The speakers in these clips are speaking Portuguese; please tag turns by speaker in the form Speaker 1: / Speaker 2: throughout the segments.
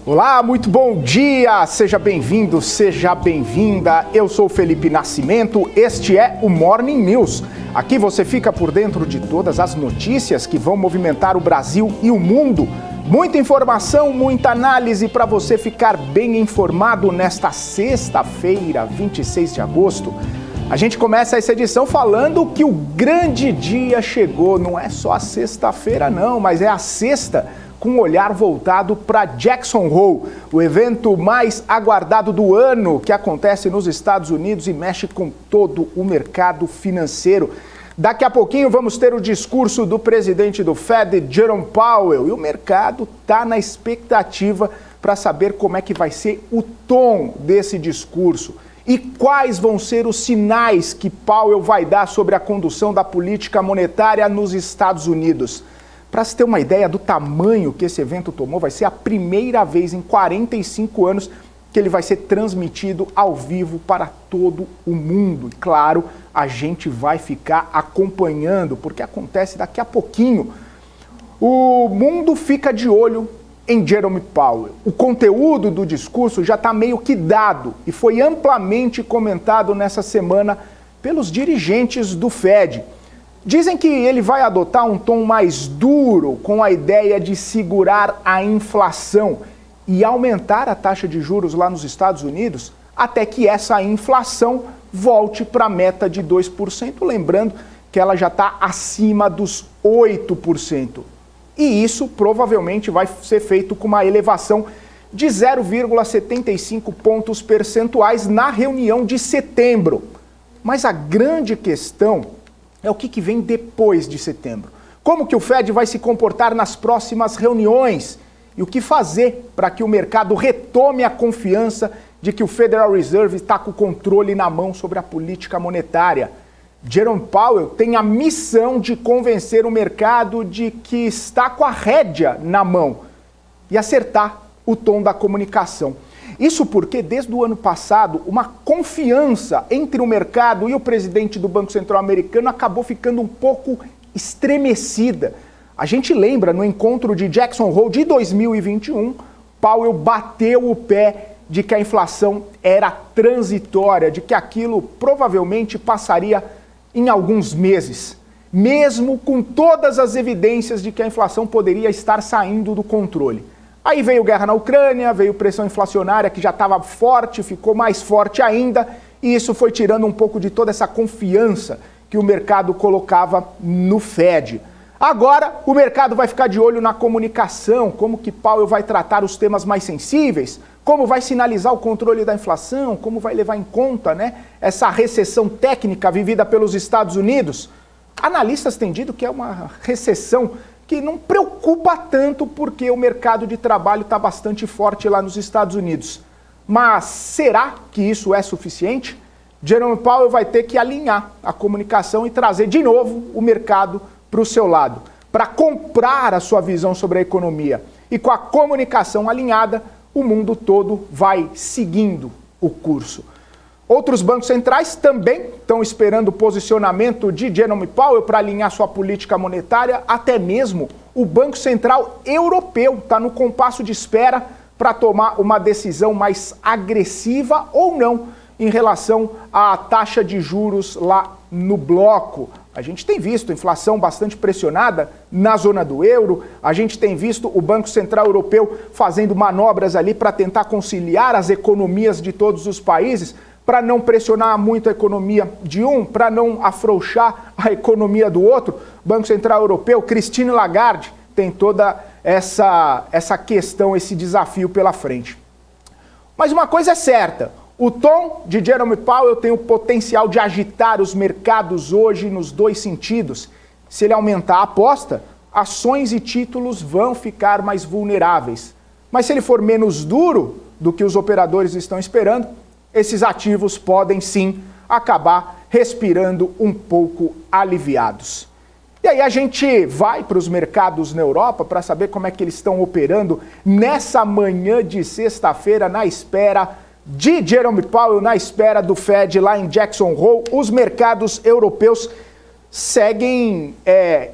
Speaker 1: Olá, muito bom dia! Seja bem-vindo, seja bem-vinda. Eu sou Felipe Nascimento, este é o Morning News. Aqui você fica por dentro de todas as notícias que vão movimentar o Brasil e o mundo. Muita informação, muita análise para você ficar bem informado nesta sexta-feira, 26 de agosto. A gente começa essa edição falando que o grande dia chegou. Não é só a sexta-feira não, mas é a sexta, com um olhar voltado para Jackson Hole, o evento mais aguardado do ano, que acontece nos Estados Unidos e mexe com todo o mercado financeiro. Daqui a pouquinho vamos ter o discurso do presidente do Fed, Jerome Powell, e o mercado está na expectativa para saber como é que vai ser o tom desse discurso e quais vão ser os sinais que Powell vai dar sobre a condução da política monetária nos Estados Unidos. Para se ter uma ideia do tamanho que esse evento tomou, vai ser a primeira vez em 45 anos que ele vai ser transmitido ao vivo para todo o mundo. E claro, a gente vai ficar acompanhando, porque acontece daqui a pouquinho. O mundo fica de olho em Jerome Powell. O conteúdo do discurso já está meio que dado e foi amplamente comentado nessa semana pelos dirigentes do Fed. Dizem que ele vai adotar um tom mais duro com a ideia de segurar a inflação e aumentar a taxa de juros lá nos Estados Unidos até que essa inflação volte para a meta de 2%, lembrando que ela já está acima dos 8%. E isso provavelmente vai ser feito com uma elevação de 0,75 pontos percentuais na reunião de setembro. Mas a grande questão é o que vem depois de setembro. Como que o Fed vai se comportar nas próximas reuniões? E o que fazer para que o mercado retome a confiança de que o Federal Reserve está com o controle na mão sobre a política monetária? Jerome Powell tem a missão de convencer o mercado de que está com a rédea na mão e acertar o tom da comunicação. Isso porque, desde o ano passado, uma confiança entre o mercado e o presidente do Banco Central americano acabou ficando um pouco estremecida. A gente lembra, no encontro de Jackson Hole de 2021, Powell bateu o pé de que a inflação era transitória, de que aquilo provavelmente passaria em alguns meses, mesmo com todas as evidências de que a inflação poderia estar saindo do controle. Aí veio guerra na Ucrânia, veio pressão inflacionária que já estava forte, ficou mais forte ainda, e isso foi tirando um pouco de toda essa confiança que o mercado colocava no Fed. Agora, o mercado vai ficar de olho na comunicação, como que Powell vai tratar os temas mais sensíveis, como vai sinalizar o controle da inflação, como vai levar em conta, essa recessão técnica vivida pelos Estados Unidos. Analistas têm dito que é uma recessão que não preocupa tanto porque o mercado de trabalho está bastante forte lá nos Estados Unidos. Mas será que isso é suficiente? Jerome Powell vai ter que alinhar a comunicação e trazer de novo o mercado para o seu lado, para comprar a sua visão sobre a economia. E com a comunicação alinhada, o mundo todo vai seguindo o curso. Outros bancos centrais também estão esperando o posicionamento de Jerome Powell para alinhar sua política monetária, até mesmo o Banco Central Europeu está no compasso de espera para tomar uma decisão mais agressiva ou não em relação à taxa de juros lá no bloco. A gente tem visto inflação bastante pressionada na zona do euro, a gente tem visto o Banco Central Europeu fazendo manobras ali para tentar conciliar as economias de todos os países, para não pressionar muito a economia de um, para não afrouxar a economia do outro. O Banco Central Europeu, Christine Lagarde, tem toda essa questão, esse desafio pela frente. Mas uma coisa é certa, o tom de Jerome Powell tem o potencial de agitar os mercados hoje nos dois sentidos. Se ele aumentar a aposta, ações e títulos vão ficar mais vulneráveis. Mas se ele for menos duro do que os operadores estão esperando, esses ativos podem sim acabar respirando um pouco aliviados. E aí a gente vai para os mercados na Europa para saber como é que eles estão operando nessa manhã de sexta-feira, na espera de Jerome Powell, na espera do Fed lá em Jackson Hole. Os mercados europeus seguem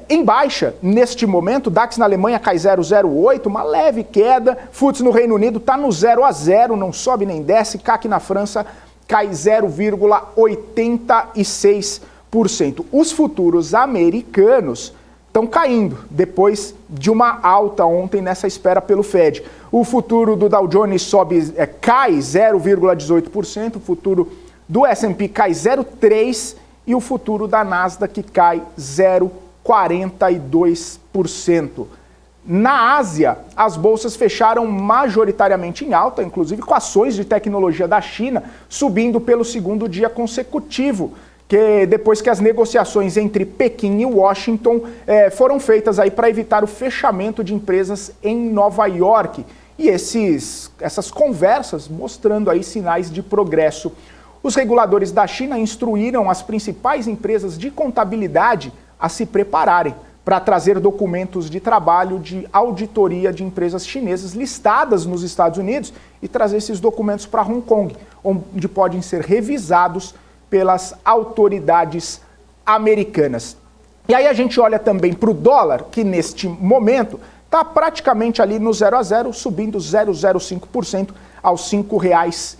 Speaker 1: em baixa neste momento. DAX na Alemanha cai 0,08, uma leve queda. FTSE no Reino Unido está no 0 a 0, não sobe nem desce. CAC na França cai 0,86%. Os futuros americanos estão caindo depois de uma alta ontem nessa espera pelo Fed. O futuro do Dow Jones cai 0,18%, o futuro do S&P cai 0,3% e o futuro da Nasdaq cai 0,42%. Na Ásia, as bolsas fecharam majoritariamente em alta, inclusive com ações de tecnologia da China subindo pelo segundo dia consecutivo, depois que as negociações entre Pequim e Washington foram feitas aí para evitar o fechamento de empresas em Nova York. E essas conversas mostrando aí sinais de progresso. Os reguladores da China instruíram as principais empresas de contabilidade a se prepararem para trazer documentos de trabalho de auditoria de empresas chinesas listadas nos Estados Unidos e trazer esses documentos para Hong Kong, onde podem ser revisados pelas autoridades americanas. E aí a gente olha também para o dólar, que neste momento está praticamente ali no 0 a 0, subindo 0,05% aos R$ 5,11.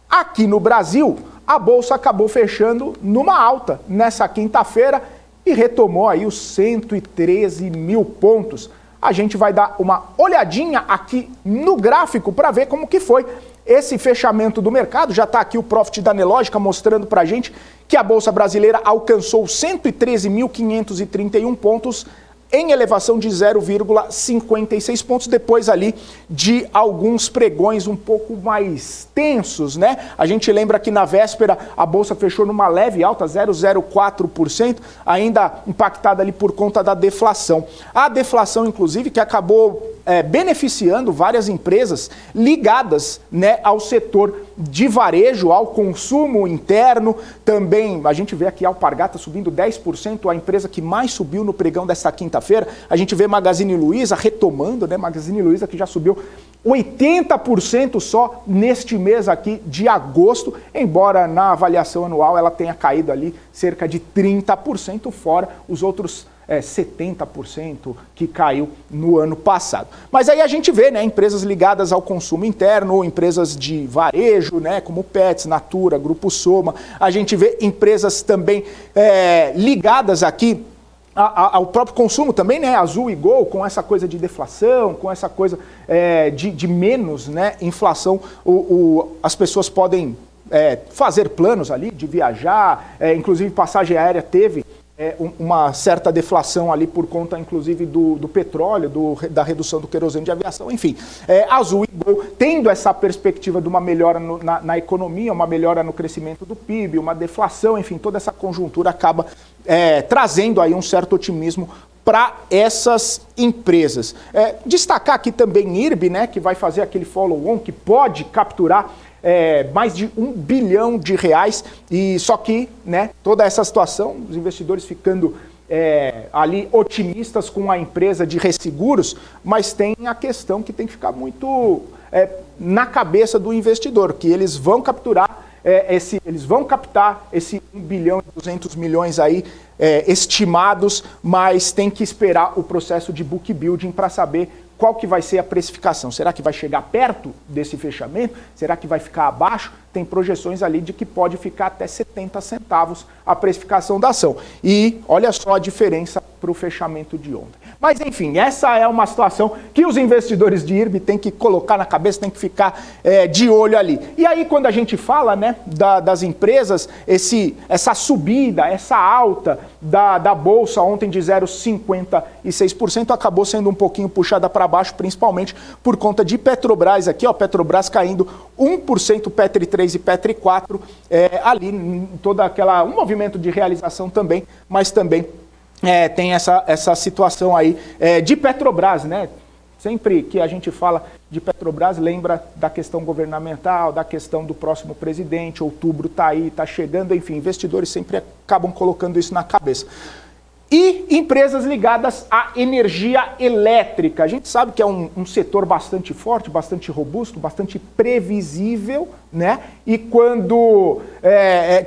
Speaker 1: Aqui no Brasil, a Bolsa acabou fechando numa alta nessa quinta-feira e retomou aí os 113 mil pontos. A gente vai dar uma olhadinha aqui no gráfico para ver como que foi esse fechamento do mercado. Já está aqui o Profit da Nelogica mostrando para a gente que a Bolsa Brasileira alcançou 113.531 pontos, em elevação de 0,56 pontos, depois ali de alguns pregões um pouco mais tensos, né? A gente lembra que na véspera a Bolsa fechou numa leve alta, 0,04%, ainda impactada ali por conta da deflação. A deflação, inclusive, que acabou beneficiando várias empresas ligadas, né, ao setor de varejo, ao consumo interno. Também a gente vê aqui a Alpargatas subindo 10%, a empresa que mais subiu no pregão desta quinta-feira. A gente vê Magazine Luiza retomando, né? Magazine Luiza que já subiu 80% só neste mês aqui de agosto, embora na avaliação anual ela tenha caído ali cerca de 30%, fora os outros 70% que caiu no ano passado. Mas aí a gente vê, né, empresas ligadas ao consumo interno, empresas de varejo, né, como Pets, Natura, Grupo Soma. A gente vê empresas também ligadas aqui ao próprio consumo também, né, Azul e Gol, com essa coisa de deflação, com essa coisa de menos, né, inflação. As pessoas podem fazer planos ali de viajar, inclusive passagem aérea teve uma certa deflação ali por conta, inclusive, do petróleo, da redução do querosene de aviação, enfim. Azul e Gol tendo essa perspectiva de uma melhora na economia, uma melhora no crescimento do PIB, uma deflação, enfim, toda essa conjuntura acaba trazendo aí um certo otimismo para essas empresas. Destacar aqui também IRB, né, que vai fazer aquele follow-on, que pode capturar mais de R$1 bilhão, e só que, né, toda essa situação, os investidores ficando ali otimistas com a empresa de resseguros, mas tem a questão que tem que ficar muito na cabeça do investidor, que eles vão capturar eles vão captar esse 1 bilhão e 200 milhões aí estimados, mas tem que esperar o processo de book building para saber qual que vai ser a precificação. Será que vai chegar perto desse fechamento? Será que vai ficar abaixo? Tem projeções ali de que pode ficar até 70 centavos a precificação da ação. E olha só a diferença para o fechamento de ontem. Mas enfim, essa é uma situação que os investidores de IRB têm que colocar na cabeça, têm que ficar de olho ali. E aí quando a gente fala, né, das empresas, essa subida, essa alta da Bolsa ontem de 0,56% acabou sendo um pouquinho puxada para baixo, principalmente por conta de Petrobras aqui, ó, Petrobras caindo 1%, Petri 3 e Petri 4, ali toda um movimento de realização também, mas também tem essa situação aí de Petrobras, né? Sempre que a gente fala de Petrobras, lembra da questão governamental, da questão do próximo presidente, outubro está aí, está chegando, enfim, investidores sempre acabam colocando isso na cabeça. e empresas ligadas à energia elétrica. A gente sabe que é um setor bastante forte, bastante robusto, bastante previsível, né? E quando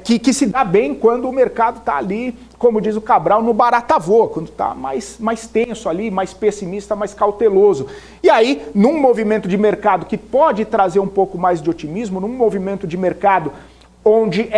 Speaker 1: que se dá bem quando o mercado está ali, como diz o Cabral, no barata voa, quando está mais tenso ali, mais pessimista, mais cauteloso. E aí, num movimento de mercado que pode trazer um pouco mais de otimismo, num movimento de mercado onde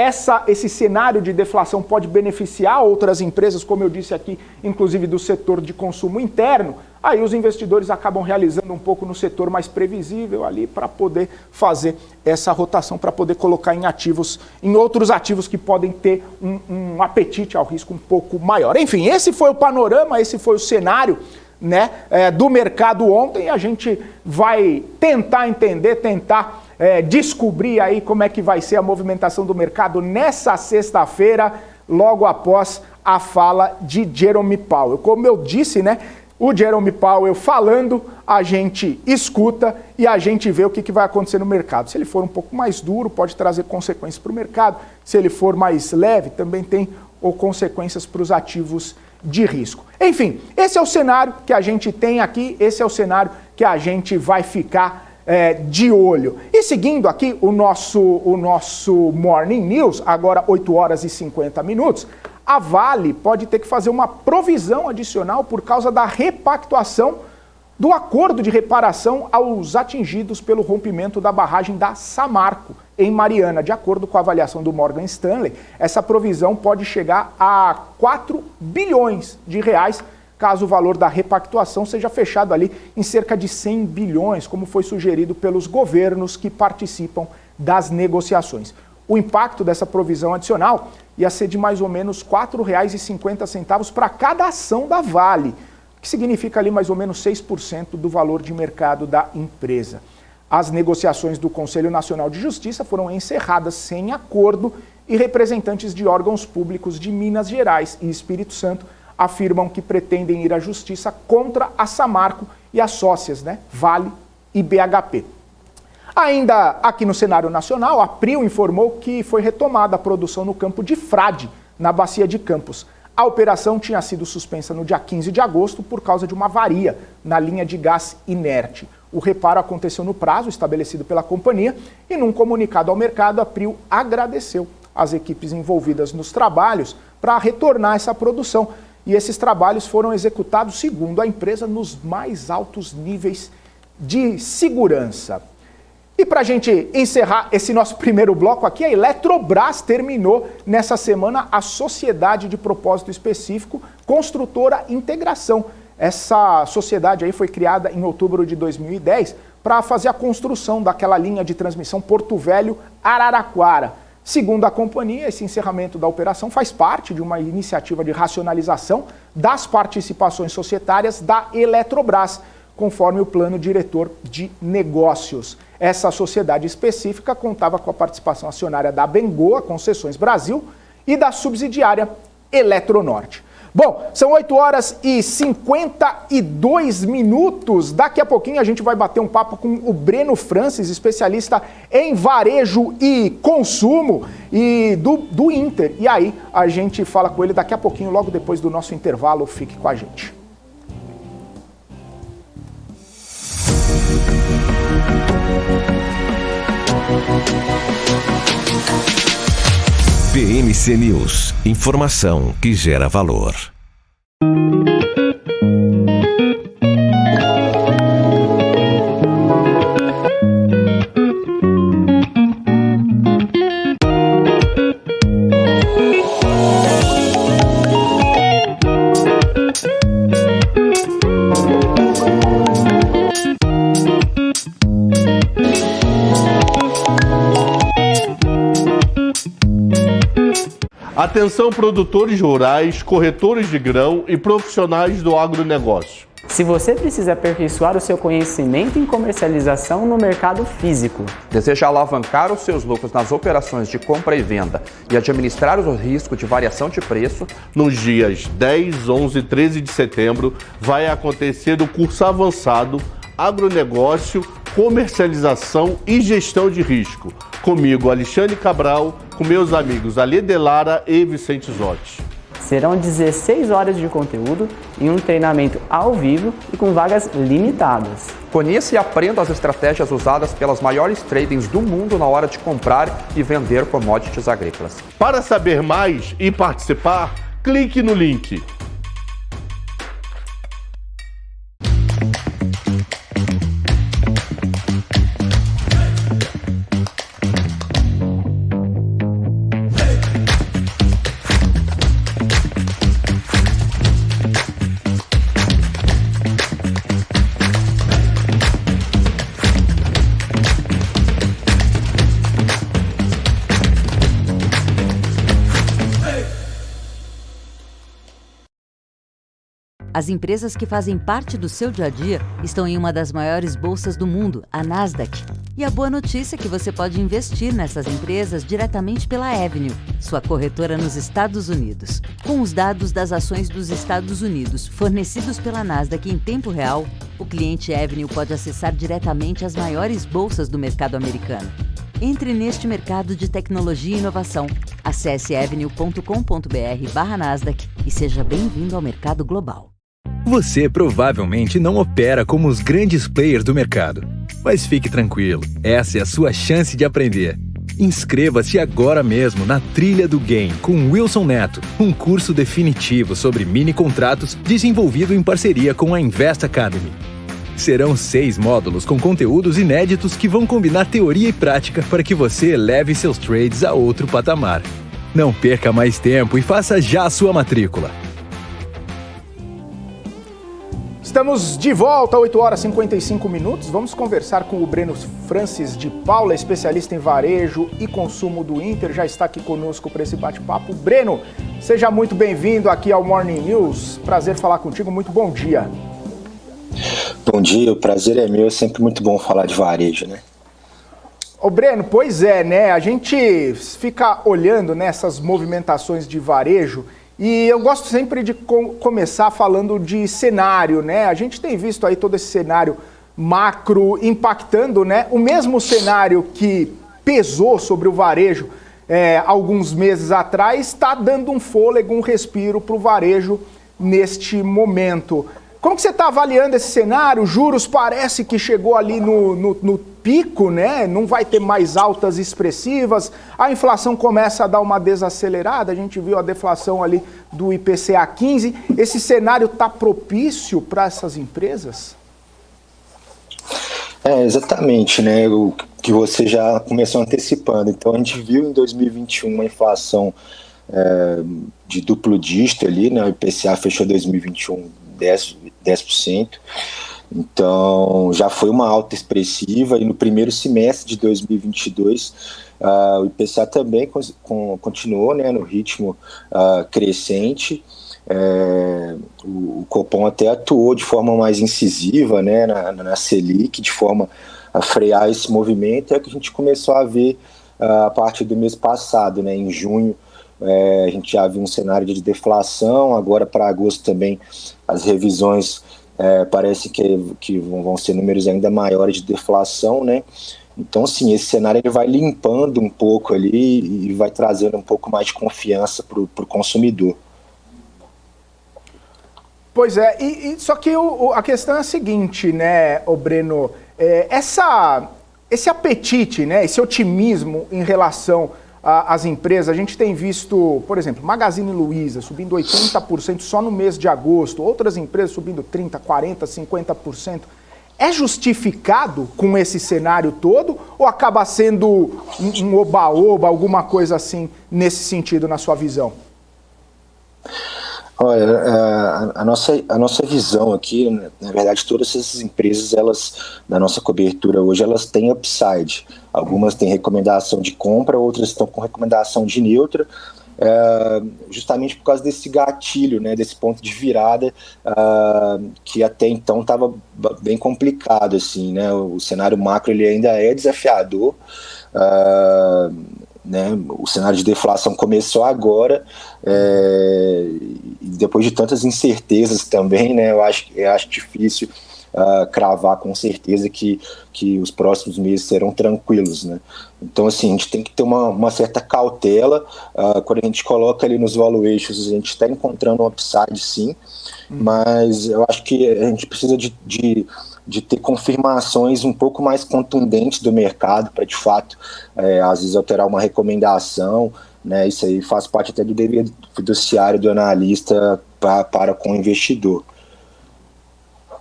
Speaker 1: esse cenário de deflação pode beneficiar outras empresas, como eu disse aqui, inclusive do setor de consumo interno, aí os investidores acabam realizando um pouco no setor mais previsível ali para poder fazer essa rotação, para poder colocar em outros ativos que podem ter um apetite ao risco um pouco maior. Enfim, esse foi o panorama, esse foi o cenário, né, do mercado ontem. A gente vai tentar entender, descobrir aí como é que vai ser a movimentação do mercado nessa sexta-feira, logo após a fala de Jerome Powell. Como eu disse, né, o Jerome Powell falando, a gente escuta e a gente vê o que vai acontecer no mercado. Se ele for um pouco mais duro, pode trazer consequências para o mercado. Se ele for mais leve, também tem consequências para os ativos de risco. Enfim, esse é o cenário que a gente tem aqui, esse é o cenário que a gente vai ficar de olho. E seguindo aqui o nosso Morning News, agora 8 horas e 50 minutos, a Vale pode ter que fazer uma provisão adicional por causa da repactuação do acordo de reparação aos atingidos pelo rompimento da barragem da Samarco, em Mariana. De acordo com a avaliação do Morgan Stanley, essa provisão pode chegar a 4 bilhões de reais, caso o valor da repactuação seja fechado ali em cerca de 100 bilhões, como foi sugerido pelos governos que participam das negociações. O impacto dessa provisão adicional ia ser de mais ou menos R$ 4,50 para cada ação da Vale, que significa ali mais ou menos 6% do valor de mercado da empresa. As negociações do Conselho Nacional de Justiça foram encerradas sem acordo e representantes de órgãos públicos de Minas Gerais e Espírito Santo afirmam que pretendem ir à justiça contra a Samarco e as sócias, né, Vale e BHP. Ainda aqui no cenário nacional, a Prio informou que foi retomada a produção no campo de Frade, na Bacia de Campos. A operação tinha sido suspensa no dia 15 de agosto por causa de uma avaria na linha de gás inerte. O reparo aconteceu no prazo estabelecido pela companhia e, num comunicado ao mercado, a Prio agradeceu as equipes envolvidas nos trabalhos para retornar essa produção. E esses trabalhos foram executados, segundo a empresa, nos mais altos níveis de segurança. E para a gente encerrar esse nosso primeiro bloco aqui, a Eletrobras terminou nessa semana a Sociedade de Propósito Específico Construtora Integração. Essa sociedade aí foi criada em outubro de 2010 para fazer a construção daquela linha de transmissão Porto Velho-Araraquara. Segundo a companhia, esse encerramento da operação faz parte de uma iniciativa de racionalização das participações societárias da Eletrobras, conforme o plano diretor de negócios. Essa sociedade específica contava com a participação acionária da Bengoa Concessões Brasil e da subsidiária Eletronorte. Bom, são 8 horas e 52 minutos. Daqui a pouquinho a gente vai bater um papo com o Breno Francis, especialista em varejo e consumo e do Inter. E aí a gente fala com ele daqui a pouquinho, logo depois do nosso intervalo. Fique com a gente.
Speaker 2: BMC News, informação que gera valor.
Speaker 3: Atenção, produtores rurais, corretores de grão e profissionais do agronegócio.
Speaker 4: Se você precisa aperfeiçoar o seu conhecimento em comercialização no mercado físico,
Speaker 5: deseja alavancar os seus lucros nas operações de compra e venda e administrar o risco de variação de preço,
Speaker 3: nos dias 10, 11 e 13 de setembro vai acontecer o curso avançado Agronegócio, Comercialização e Gestão de Risco. Comigo, Alexandre Cabral, com meus amigos Alê Delara e Vicente Zotti.
Speaker 4: Serão 16 horas de conteúdo em um treinamento ao vivo e com vagas limitadas.
Speaker 5: Conheça e aprenda as estratégias usadas pelas maiores tradings do mundo na hora de comprar e vender commodities agrícolas.
Speaker 3: Para saber mais e participar, clique no link.
Speaker 6: As empresas que fazem parte do seu dia a dia estão em uma das maiores bolsas do mundo, a Nasdaq. E a boa notícia é que você pode investir nessas empresas diretamente pela Avenue, sua corretora nos Estados Unidos. Com os dados das ações dos Estados Unidos fornecidos pela Nasdaq em tempo real, o cliente Avenue pode acessar diretamente as maiores bolsas do mercado americano. Entre neste mercado de tecnologia e inovação. Acesse avenue.com.br/Nasdaq e seja bem-vindo ao mercado global.
Speaker 7: Você provavelmente não opera como os grandes players do mercado. Mas fique tranquilo, essa é a sua chance de aprender. Inscreva-se agora mesmo na Trilha do Game com Wilson Neto, um curso definitivo sobre mini contratos desenvolvido em parceria com a Invest Academy. Serão 6 módulos com conteúdos inéditos que vão combinar teoria e prática para que você eleve seus trades a outro patamar. Não perca mais tempo e faça já a sua matrícula.
Speaker 1: Estamos de volta, 8 horas e 55 minutos. Vamos conversar com o Breno Francis de Paula, especialista em varejo e consumo do Inter. Já está aqui conosco para esse bate-papo. Breno, seja muito bem-vindo aqui ao Morning News. Prazer falar contigo, muito bom dia.
Speaker 8: Bom dia, o prazer é meu, é sempre muito bom falar de varejo, né?
Speaker 1: Ô Breno, pois é, né? A gente fica olhando nessas movimentações de varejo e eu gosto sempre de começar falando de cenário, né? A gente tem visto aí todo esse cenário macro impactando, né? O mesmo cenário que pesou sobre o varejo alguns meses atrás está dando um fôlego, um respiro para o varejo neste momento. Como que você está avaliando esse cenário? Juros parece que chegou ali no pico, né? Não vai ter mais altas expressivas. A inflação começa a dar uma desacelerada. A gente viu a deflação ali do IPCA 15. Esse cenário está propício para essas empresas?
Speaker 8: Exatamente, né? O que você já começou antecipando. Então, a gente viu em 2021 uma inflação de duplo dígito ali, né? O IPCA fechou 2021 10%, então já foi uma alta expressiva e no primeiro semestre de 2022 o IPCA também continuou, né, no ritmo crescente. O Copom até atuou de forma mais incisiva, né, na Selic, de forma a frear esse movimento, é o que a gente começou a ver a partir do mês passado, né, em junho. A gente já viu um cenário de deflação, agora para agosto também as revisões parece que vão ser números ainda maiores de deflação, né? Então, sim, esse cenário ele vai limpando um pouco ali e vai trazendo um pouco mais de confiança para o consumidor.
Speaker 1: Pois é, só que a questão é a seguinte, né, Breno, esse apetite, né, esse otimismo em relação às empresas, a gente tem visto, por exemplo, Magazine Luiza subindo 80% só no mês de agosto, outras empresas subindo 30%, 40%, 50%. É justificado com esse cenário todo ou acaba sendo um oba-oba, alguma coisa assim nesse sentido, na sua visão?
Speaker 8: Olha, a nossa visão aqui, na verdade, todas essas empresas, elas, na nossa cobertura hoje, elas têm upside. Algumas têm recomendação de compra, outras estão com recomendação de neutra, justamente por causa desse gatilho, né, desse ponto de virada que até então estava bem complicado, assim, né? O cenário macro ele ainda é desafiador. Né, o cenário de deflação começou agora e depois de tantas incertezas também, né, eu acho difícil cravar com certeza que os próximos meses serão tranquilos, né? Então, assim, a gente tem que ter uma certa cautela. Quando a gente coloca ali nos valuations, a gente está encontrando um upside, sim, mas eu acho que a gente precisa de ter confirmações um pouco mais contundentes do mercado para, de fato, às vezes alterar uma recomendação, né? Isso aí faz parte até do dever fiduciário do analista para com o investidor.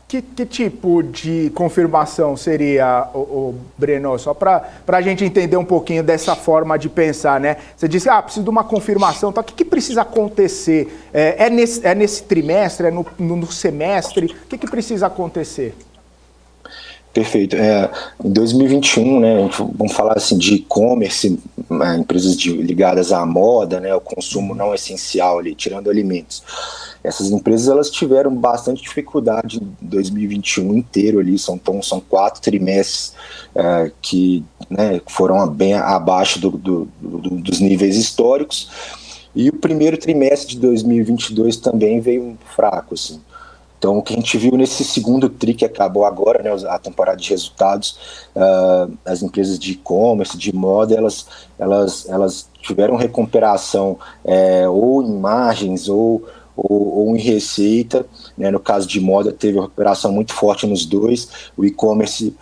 Speaker 1: Que tipo de confirmação seria, o Breno? Só para a gente entender um pouquinho dessa forma de pensar, né? Você disse, preciso de uma confirmação. Então, o que precisa acontecer? É nesse trimestre? É no semestre? O que precisa acontecer?
Speaker 8: Perfeito. Em 2021, né, vamos falar assim de e-commerce, empresas ligadas à moda, né, o consumo não essencial ali, tirando alimentos. Essas empresas elas tiveram bastante dificuldade em 2021 inteiro ali, são 4 trimestres que, né, foram bem abaixo dos níveis históricos, e o primeiro trimestre de 2022 também veio fraco, assim. Então, o que a gente viu nesse segundo TRI que acabou agora, né, a temporada de resultados, as empresas de e-commerce, de moda, elas tiveram recuperação ou em margens ou em receita, né? No caso de moda, teve uma recuperação muito forte nos dois, o e-commerce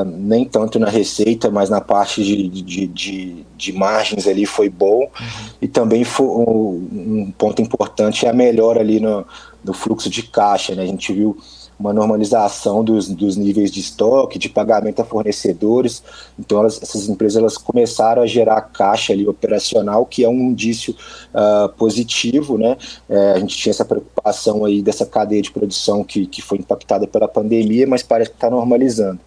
Speaker 8: nem tanto na receita, mas na parte de margens ali foi bom, e também foi um ponto importante é a melhora ali no fluxo de caixa, né? A gente viu uma normalização dos níveis de estoque, de pagamento a fornecedores. Então essas empresas elas começaram a gerar caixa ali operacional, que é um indício positivo, né? A gente tinha essa preocupação aí dessa cadeia de produção que foi impactada pela pandemia, mas parece que está normalizando.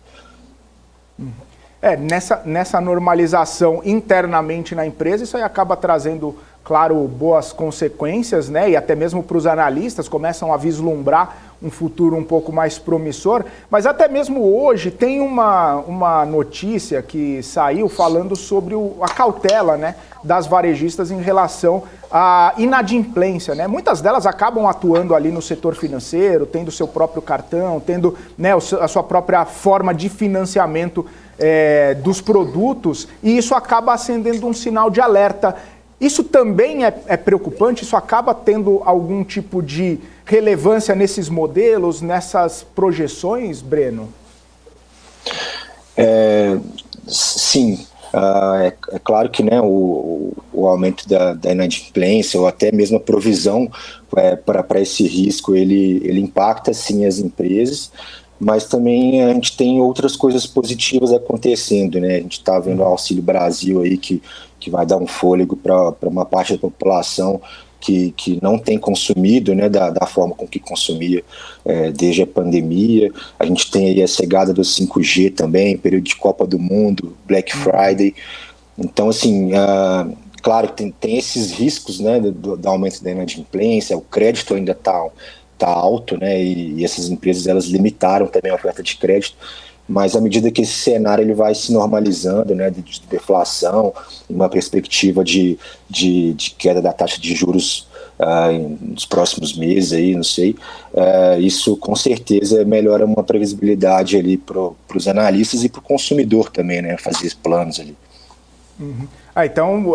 Speaker 1: Nessa normalização internamente na empresa, isso aí acaba trazendo, claro, boas consequências, né? E até mesmo para os analistas começam a vislumbrar um futuro um pouco mais promissor. Mas até mesmo hoje tem uma notícia que saiu falando sobre a cautela, né, das varejistas em relação à inadimplência, né? Muitas delas acabam atuando ali no setor financeiro, tendo seu próprio cartão, tendo, né, a sua própria forma de financiamento dos produtos, e isso acaba acendendo um sinal de alerta. Isso também é preocupante? Isso acaba tendo algum tipo de relevância nesses modelos, nessas projeções, Breno?
Speaker 8: Sim. É claro que, né, o aumento da inadimplência ou até mesmo a provisão para esse risco, ele impacta sim as empresas, mas também a gente tem outras coisas positivas acontecendo, né? A gente está vendo o Auxílio Brasil aí que vai dar um fôlego para uma parte da população que não tem consumido, né, da forma com que consumia desde a pandemia. A gente tem aí a chegada do 5G também, período de Copa do Mundo, Black Friday. Então, assim, claro que tem esses riscos, né, do aumento da inadimplência, o crédito ainda está alto, né, e essas empresas elas limitaram também a oferta de crédito, mas à medida que esse cenário ele vai se normalizando, né, de deflação, uma perspectiva de queda da taxa de juros nos próximos meses, aí, não sei, isso com certeza melhora uma previsibilidade ali para os analistas e para o consumidor também, né, fazer planos ali.
Speaker 1: Uhum. Então,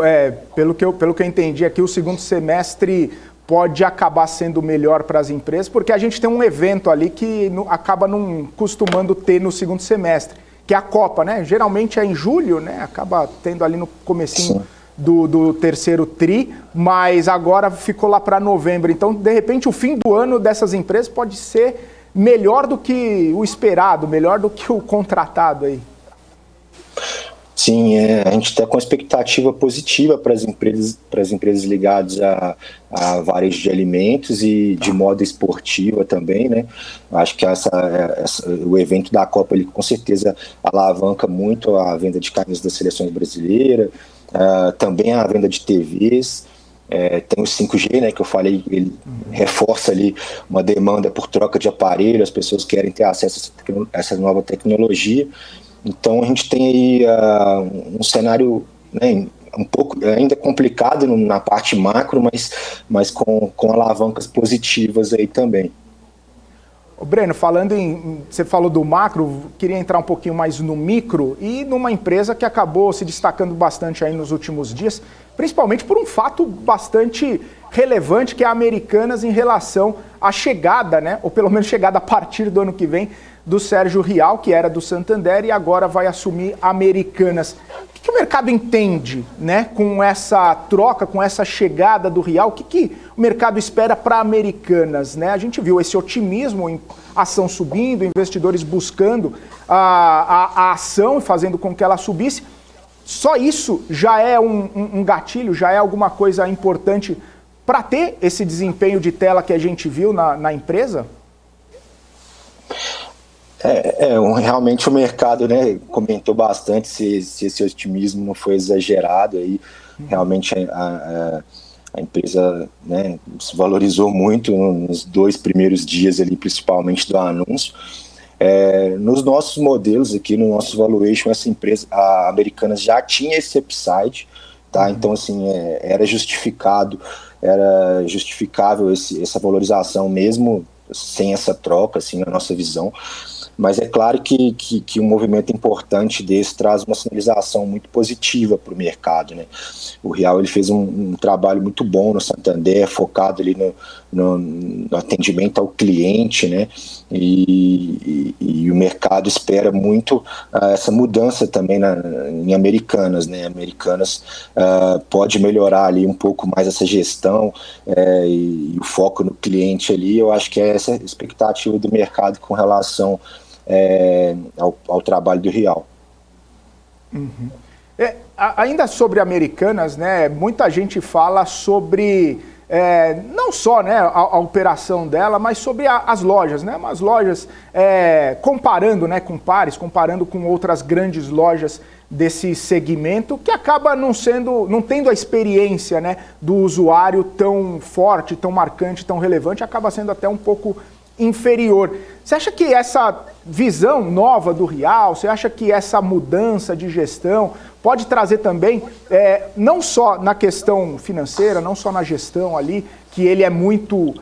Speaker 1: pelo que eu entendi aqui, o segundo semestre pode acabar sendo melhor para as empresas, porque a gente tem um evento ali que acaba não costumando ter no segundo semestre, que é a Copa, né? Geralmente é em julho, né? Acaba tendo ali no comecinho do terceiro TRI, mas agora ficou lá para novembro. Então, de repente, o fim do ano dessas empresas pode ser melhor do que o esperado, melhor do que o contratado aí.
Speaker 8: Sim, a gente está com expectativa positiva para as empresas ligadas a varejo de alimentos e de moda esportiva também, né? Acho que o evento da Copa ele com certeza alavanca muito a venda de camisas das seleções brasileiras, também a venda de TVs. Tem o 5G, né, que eu falei, ele reforça ali uma demanda por troca de aparelho, as pessoas querem ter acesso a essa nova tecnologia. Então a gente tem aí um cenário, né, um pouco ainda complicado na parte macro, mas com alavancas positivas aí também.
Speaker 1: Ô Breno, você falou do macro, queria entrar um pouquinho mais no micro e numa empresa que acabou se destacando bastante aí nos últimos dias, principalmente por um fato bastante relevante, que é a Americanas em relação à chegada, né, ou pelo menos chegada a partir do ano que vem, do Sérgio Rial, que era do Santander e agora vai assumir a Americanas. O que o mercado entende, né, com essa troca, com essa chegada do Rial? O que o mercado espera para Americanas, né? A gente viu esse otimismo, em ação subindo, investidores buscando a ação e fazendo com que ela subisse. Só isso já é um gatilho, já é alguma coisa importante para ter esse desempenho de tela que a gente viu na empresa?
Speaker 8: Realmente o mercado, né, comentou bastante se esse otimismo não foi exagerado. Aí, realmente a empresa, né, se valorizou muito nos 2 primeiros dias ali, principalmente do anúncio. Nos nossos modelos aqui, no nosso valuation, essa empresa, a Americanas, já tinha esse upside, tá? Então, assim, era justificável essa valorização mesmo sem essa troca, assim, na nossa visão. Mas é claro que um movimento importante desse traz uma sinalização muito positiva para o mercado, né? O Rial, ele fez um trabalho muito bom no Santander, focado ali no atendimento ao cliente, né? E o mercado espera muito essa mudança também em Americanas, né? Americanas pode melhorar ali um pouco mais essa gestão e o foco no cliente ali. Eu acho que é essa a expectativa do mercado com relação ao trabalho do Rial.
Speaker 1: Uhum. Ainda sobre Americanas, né, muita gente fala sobre não só, né, a operação dela, mas sobre as lojas, né, umas lojas comparando, né, com pares, comparando com outras grandes lojas desse segmento, que acaba não tendo a experiência, né, do usuário tão forte, tão marcante, tão relevante, acaba sendo até um pouco inferior. Você acha que essa visão nova do Rial, você acha que essa mudança de gestão pode trazer também, não só na questão financeira, não só na gestão ali, que ele é muito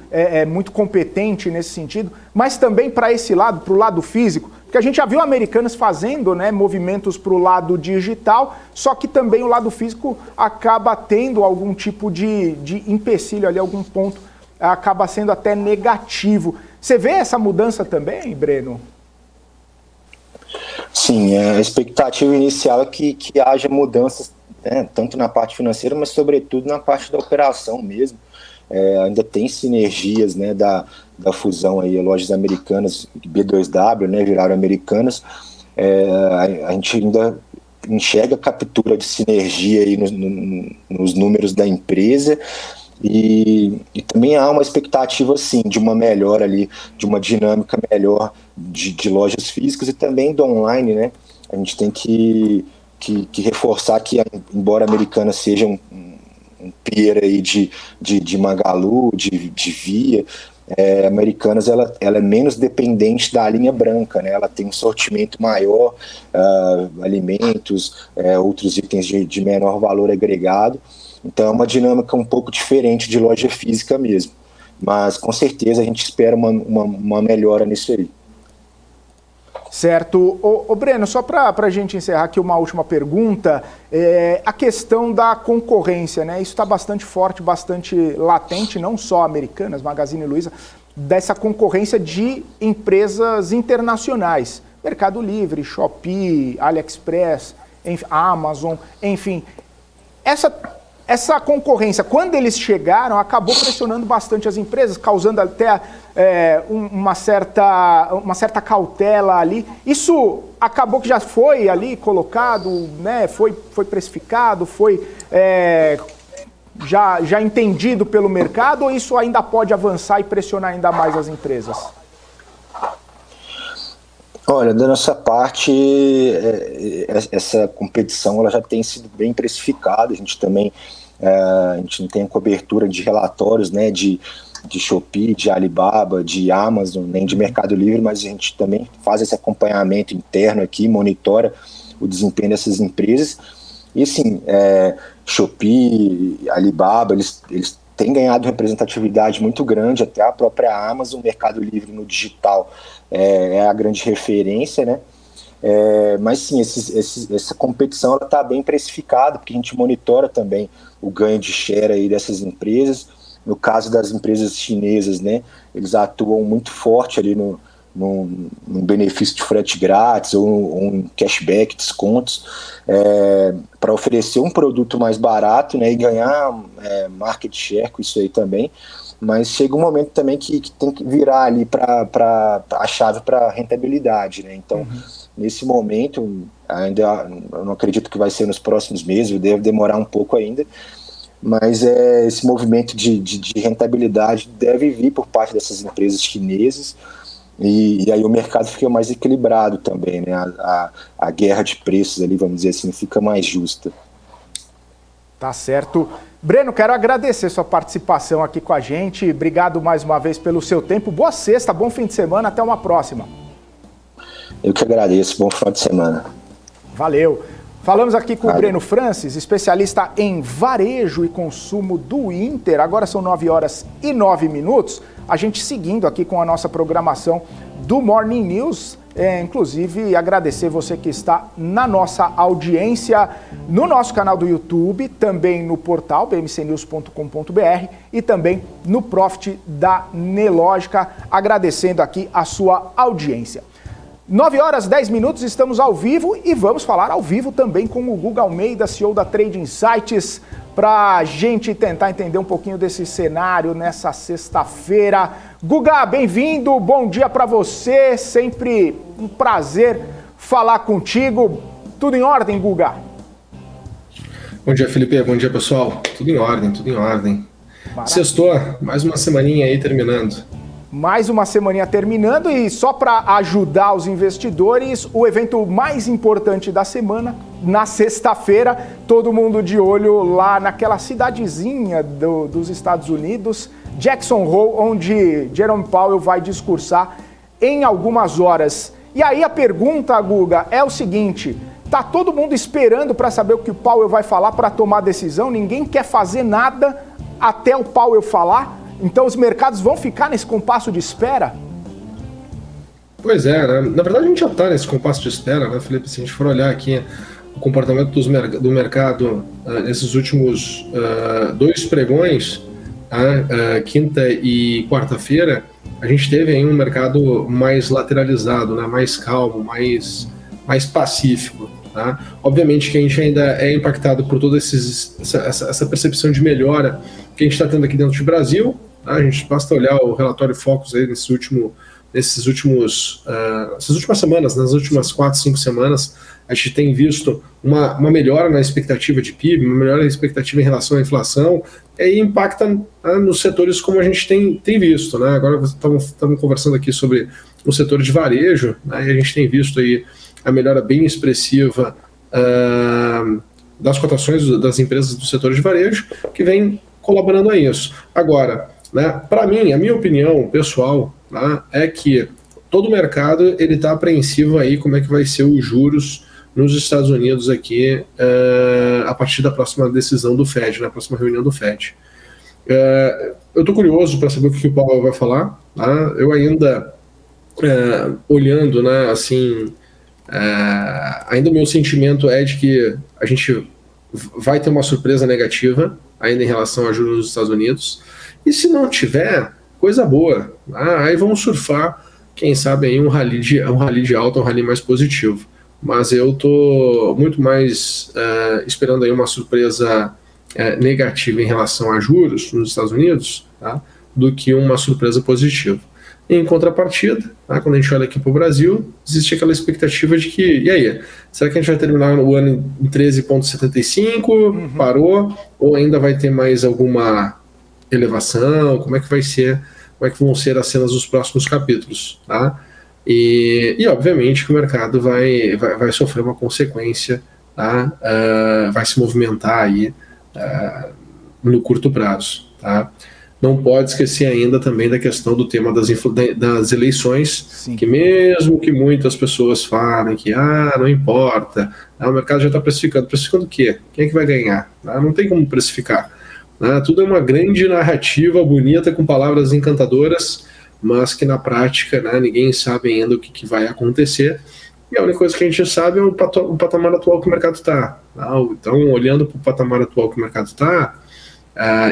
Speaker 1: competente nesse sentido, mas também para esse lado, para o lado físico? Porque a gente já viu Americanas fazendo, né, movimentos para o lado digital, só que também o lado físico acaba tendo algum tipo de empecilho ali, algum ponto acaba sendo até negativo. Você vê essa mudança também, Breno?
Speaker 8: Sim, a expectativa inicial é que haja mudanças, né, tanto na parte financeira, mas sobretudo na parte da operação mesmo. Ainda tem sinergias, né, da fusão aí, Lojas Americanas, B2W, né, viraram Americanas. A gente ainda enxerga captura de sinergia aí nos números da empresa. E também há uma expectativa, sim, de uma melhora ali, de uma dinâmica melhor de lojas físicas e também do online, né? A gente tem que reforçar que, embora a Americanas seja um peer aí de Magalu, de Via, a Americanas ela é menos dependente da linha branca, né? Ela tem um sortimento maior, alimentos, outros itens de menor valor agregado. Então é uma dinâmica um pouco diferente de loja física mesmo. Mas com certeza a gente espera uma melhora nisso aí.
Speaker 1: Certo. Ô Breno, só para a gente encerrar aqui uma última pergunta, a questão da concorrência, né? Isso está bastante forte, bastante latente, não só Americanas, Magazine Luiza, dessa concorrência de empresas internacionais. Mercado Livre, Shopee, AliExpress, Amazon, enfim. Essa concorrência, quando eles chegaram, acabou pressionando bastante as empresas, causando até uma certa cautela ali. Isso acabou que já foi ali colocado, né? Foi precificado, foi já entendido pelo mercado, ou isso ainda pode avançar e pressionar ainda mais as empresas?
Speaker 8: Olha, da nossa parte, essa competição ela já tem sido bem precificada. A gente também a gente não tem cobertura de relatórios, né, de Shopee, de Alibaba, de Amazon, nem de Mercado Livre, mas a gente também faz esse acompanhamento interno aqui, monitora o desempenho dessas empresas. E assim, Shopee, Alibaba, eles tem ganhado representatividade muito grande, até a própria Amazon, o Mercado Livre no digital é a grande referência, né? Mas sim, essa competição está bem precificada, porque a gente monitora também o ganho de share aí dessas empresas. No caso das empresas chinesas, né, eles atuam muito forte ali no benefício de frete grátis ou um cashback, descontos, para oferecer um produto mais barato, né, e ganhar market share com isso aí também. Mas chega um momento também que tem que virar ali para a chave para rentabilidade, né? Então, nesse momento, ainda eu não acredito que vai ser nos próximos meses, deve demorar um pouco ainda, mas esse movimento de rentabilidade deve vir por parte dessas empresas chinesas, e aí o mercado fica mais equilibrado também, né? A guerra de preços ali, vamos dizer assim, fica mais justa.
Speaker 1: Tá certo. Breno, quero agradecer sua participação aqui com a gente. Obrigado mais uma vez pelo seu tempo. Boa sexta, bom fim de semana, até uma próxima. Eu que agradeço, bom final de semana. Valeu. Falamos aqui com o Breno Francis, especialista em varejo e consumo do Inter. Agora são 9h09. A gente seguindo aqui com a nossa programação do Morning News. Inclusive, agradecer você que está na nossa audiência, no nosso canal do YouTube, também no portal bmcnews.com.br e também no Profit da Nelogica, agradecendo aqui a sua audiência. 9h10, estamos ao vivo e vamos falar ao vivo também com o Guga Almeida, CEO da Trade Insights, para a gente tentar entender um pouquinho desse cenário nessa sexta-feira. Guga, bem-vindo, bom dia para você, sempre um prazer falar contigo. Tudo em ordem, Guga?
Speaker 9: Bom dia, Felipe, bom dia, pessoal. Tudo em ordem, tudo em ordem. Sextou, mais uma semaninha aí terminando. Mais uma semaninha terminando e só para ajudar os investidores, o evento mais importante da semana, na sexta-feira, todo mundo de olho lá naquela cidadezinha dos Estados Unidos, Jackson Hole, onde Jerome Powell vai discursar em algumas horas. E aí a pergunta, Guga, é o seguinte: tá todo mundo esperando para saber o que o Powell vai falar para tomar decisão? Ninguém quer fazer nada até o Powell falar? Então os mercados vão ficar nesse compasso de espera? Pois é, né? Na verdade a gente já está nesse compasso de espera, né, Felipe? Se a gente for olhar aqui o comportamento do mercado nesses últimos dois pregões, quinta e quarta-feira, a gente teve aí um mercado mais lateralizado, né? Mais calmo, mais pacífico. Tá? Obviamente que a gente ainda é impactado por toda essa percepção de melhora que a gente está tendo aqui dentro do Brasil. Tá? A gente basta olhar o relatório Focus aí nessas últimas semanas, nas últimas 4, 5 semanas, a gente tem visto uma melhora na expectativa de PIB, uma melhora na expectativa em relação à inflação, e aí impacta nos setores como a gente tem visto. Né? Agora estamos conversando aqui sobre o setor de varejo, né? E a gente tem visto aí a melhora bem expressiva das cotações das empresas do setor de varejo, que vem colaborando a isso. Agora, né, para mim, a minha opinião pessoal, né, é que todo o mercado está apreensivo aí como é que vai ser os juros nos Estados Unidos aqui a partir da próxima decisão do Fed, na próxima reunião do Fed. Eu estou curioso para saber o que o Powell vai falar. Tá? Eu ainda, olhando, né, assim, ainda o meu sentimento é de que a gente vai ter uma surpresa negativa ainda em relação a juros nos Estados Unidos, e se não tiver, coisa boa, aí vamos surfar, quem sabe aí um rally de alta, um rally mais positivo, mas eu tô muito mais esperando aí uma surpresa negativa em relação a juros nos Estados Unidos, tá, do que uma surpresa positiva. Em contrapartida, tá, quando a gente olha aqui para o Brasil, existe aquela expectativa de que, e aí, será que a gente vai terminar o ano em 13,75, parou, ou ainda vai ter mais alguma elevação? Como é que vai ser, como é que vão ser as cenas dos próximos capítulos? Tá? E obviamente que o mercado vai sofrer uma consequência, tá? Vai se movimentar aí no curto prazo. Tá? Não pode esquecer ainda também da questão do tema das eleições. Sim. Que mesmo que muitas pessoas falem que não importa, o mercado já está precificando. Precificando o quê? Quem é que vai ganhar? Não tem como precificar. né? Tudo é uma grande narrativa bonita com palavras encantadoras, mas que na prática, né, ninguém sabe ainda o que vai acontecer. E a única coisa que a gente sabe é o patamar atual que o mercado está. Então, olhando para o patamar atual que o mercado está,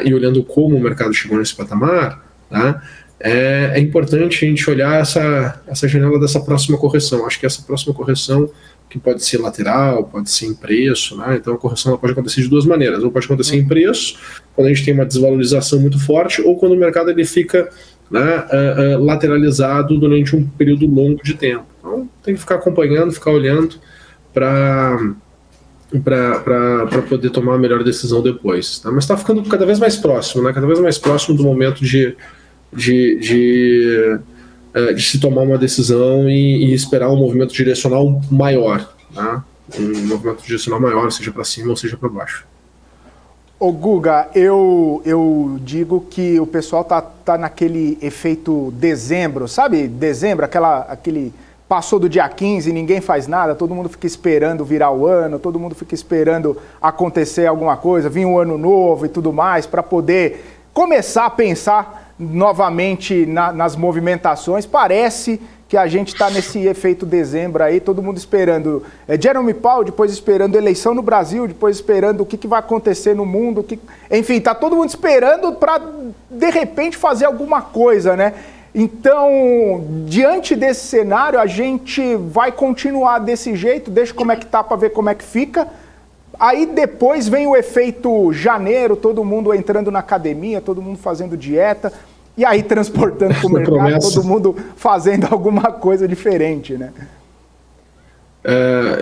Speaker 9: e olhando como o mercado chegou nesse patamar, tá, é importante a gente olhar essa janela dessa próxima correção. Acho que essa próxima correção, que pode ser lateral, pode ser em preço, né? Então a correção ela pode acontecer de duas maneiras. Ou pode acontecer em preço, quando a gente tem uma desvalorização muito forte, ou quando o mercado ele fica, né, lateralizado durante um período longo de tempo. Então tem que ficar acompanhando, ficar olhando para poder tomar a melhor decisão depois. Tá? Mas está ficando cada vez mais próximo, né? Cada vez mais próximo do momento de se tomar uma decisão e esperar um movimento direcional maior, né? Um movimento direcional maior, seja para cima ou seja para baixo.
Speaker 1: Ô Guga, eu digo que o pessoal tá naquele efeito dezembro, sabe? Dezembro, aquele passou do dia 15 e ninguém faz nada, todo mundo fica esperando virar o ano, todo mundo fica esperando acontecer alguma coisa, vir um ano novo e tudo mais, para poder começar a pensar novamente nas movimentações. Parece que a gente está nesse efeito dezembro aí, todo mundo esperando Jerome Powell, depois esperando eleição no Brasil, depois esperando o que vai acontecer no mundo, enfim, está todo mundo esperando para, de repente, fazer alguma coisa, né? Então, diante desse cenário, a gente vai continuar desse jeito, deixa como é que tá para ver como é que fica. Aí depois vem o efeito janeiro, todo mundo entrando na academia, todo mundo fazendo dieta, e aí transportando para o mercado, todo mundo fazendo alguma coisa diferente, né?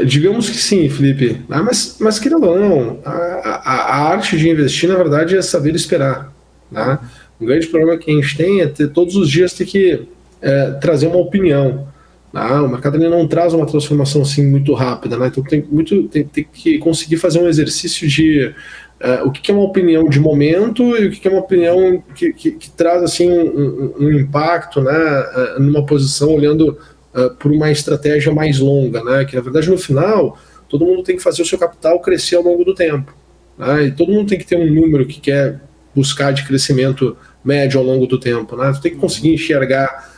Speaker 9: Digamos que sim, Felipe. Mas querendo ou não, a arte de investir, na verdade, é saber esperar. Né? Um grande problema que a gente tem é todos os dias ter que trazer uma opinião. O mercado ele não traz uma transformação assim muito rápida, né? Então tem que conseguir fazer um exercício de o que é uma opinião de momento e o que é uma opinião que traz assim um impacto, né, numa posição olhando por uma estratégia mais longa, né? Que na verdade no final todo mundo tem que fazer o seu capital crescer ao longo do tempo, né? E todo mundo tem que ter um número que quer buscar de crescimento médio ao longo do tempo, né? Tu tem que conseguir enxergar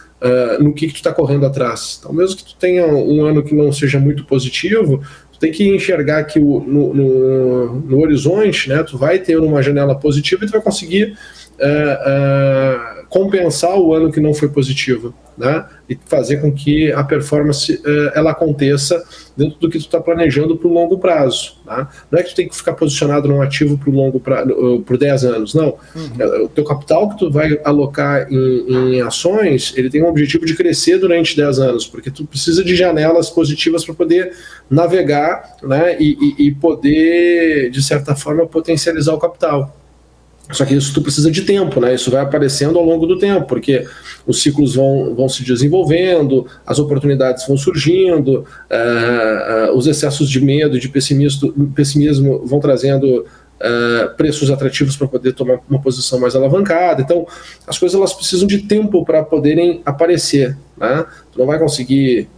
Speaker 9: no que tu está correndo atrás. Então, mesmo que tu tenha um ano que não seja muito positivo, tu tem que enxergar que no horizonte, né, tu vai ter uma janela positiva e tu vai conseguir compensar o ano que não foi positivo, né, e fazer com que a performance ela aconteça dentro do que tu está planejando para o longo prazo. Tá? Não é que tu tem que ficar posicionado num ativo por 10 anos, não. O teu capital que tu vai alocar em ações, ele tem um objetivo de crescer durante 10 anos, porque tu precisa de janelas positivas para poder navegar, né, e poder, de certa forma, potencializar o capital. Só que isso tu precisa de tempo, né? Isso vai aparecendo ao longo do tempo, porque os ciclos vão se desenvolvendo, as oportunidades vão surgindo, os excessos de medo e de pessimismo vão trazendo preços atrativos para poder tomar uma posição mais alavancada. Então, as coisas elas precisam de tempo para poderem aparecer, né? Tu não vai conseguir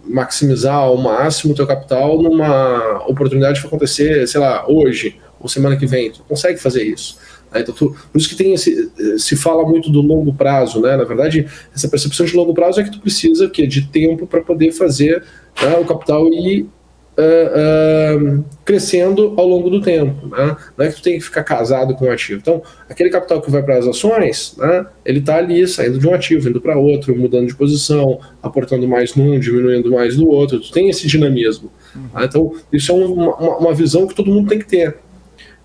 Speaker 9: maximizar ao máximo o teu capital numa oportunidade que vai acontecer, sei lá, hoje ou semana que vem. Tu não consegue fazer isso. Então, por isso que se fala muito do longo prazo, né? Na verdade, essa percepção de longo prazo é que tu precisa de tempo para poder fazer, né, o capital ir crescendo ao longo do tempo, né? Não é que tu tem que ficar casado com um ativo. Então, aquele capital que vai para as ações, né, ele está ali saindo de um ativo, indo para outro, mudando de posição, aportando mais num, diminuindo mais no outro. Tu tem esse dinamismo. Tá? Então, isso é uma visão que todo mundo tem que ter.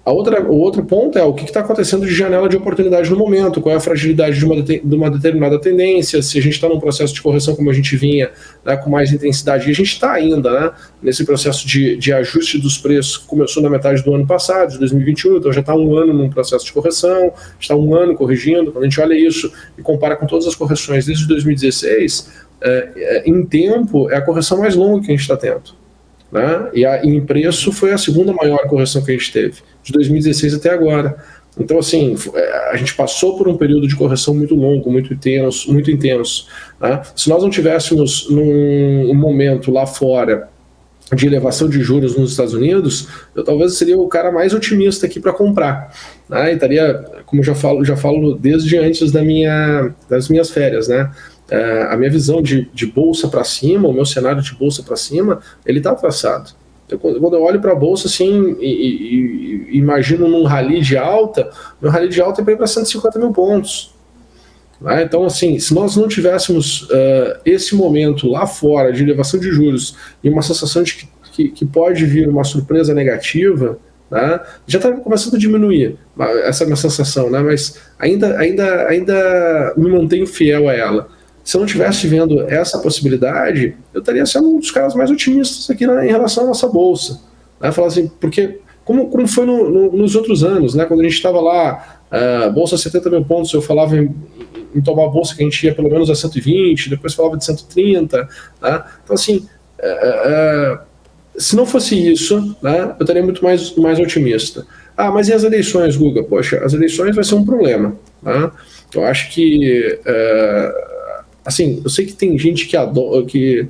Speaker 9: O outro ponto é o que está acontecendo de janela de oportunidade no momento, qual é a fragilidade de uma determinada tendência, se a gente está num processo de correção como a gente vinha, né, com mais intensidade, e a gente está ainda, né, nesse processo de ajuste dos preços que começou na metade do ano passado, de 2021, então já está um ano num processo de correção, está um ano corrigindo. Quando a gente olha isso e compara com todas as correções desde 2016, em tempo é a correção mais longa que a gente está tendo. Né? E em preço foi a segunda maior correção que a gente teve, de 2016 até agora. Então, assim, a gente passou por um período de correção muito longo, muito intenso. Né? Se nós não tivéssemos num momento lá fora de elevação de juros nos Estados Unidos, eu talvez seria o cara mais otimista aqui para comprar, né? E estaria, como já falo desde antes das minhas férias, né? A minha visão de bolsa para cima, o meu cenário de bolsa para cima, ele está traçado. Quando eu olho para a bolsa assim e imagino num rally de alta, meu rally de alta é para ir para 150 mil pontos. Né? Então, assim, se nós não tivéssemos esse momento lá fora de elevação de juros e uma sensação de que pode vir uma surpresa negativa, né? Já está começando a diminuir essa minha sensação, né? Mas ainda me mantenho fiel a ela. Se eu não estivesse vendo essa possibilidade, eu estaria sendo um dos caras mais otimistas aqui em relação à nossa bolsa. Né? Falar assim, porque como foi nos outros anos, né? Quando a gente estava lá, bolsa 70 mil pontos, eu falava em tomar a bolsa que a gente ia pelo menos a 120, depois falava de 130. Né? Então, assim, se não fosse isso, né, eu estaria muito mais otimista. Mas e as eleições, Guga? Poxa, as eleições vai ser um problema. Né? Eu acho que... assim, eu sei que tem gente que adora, que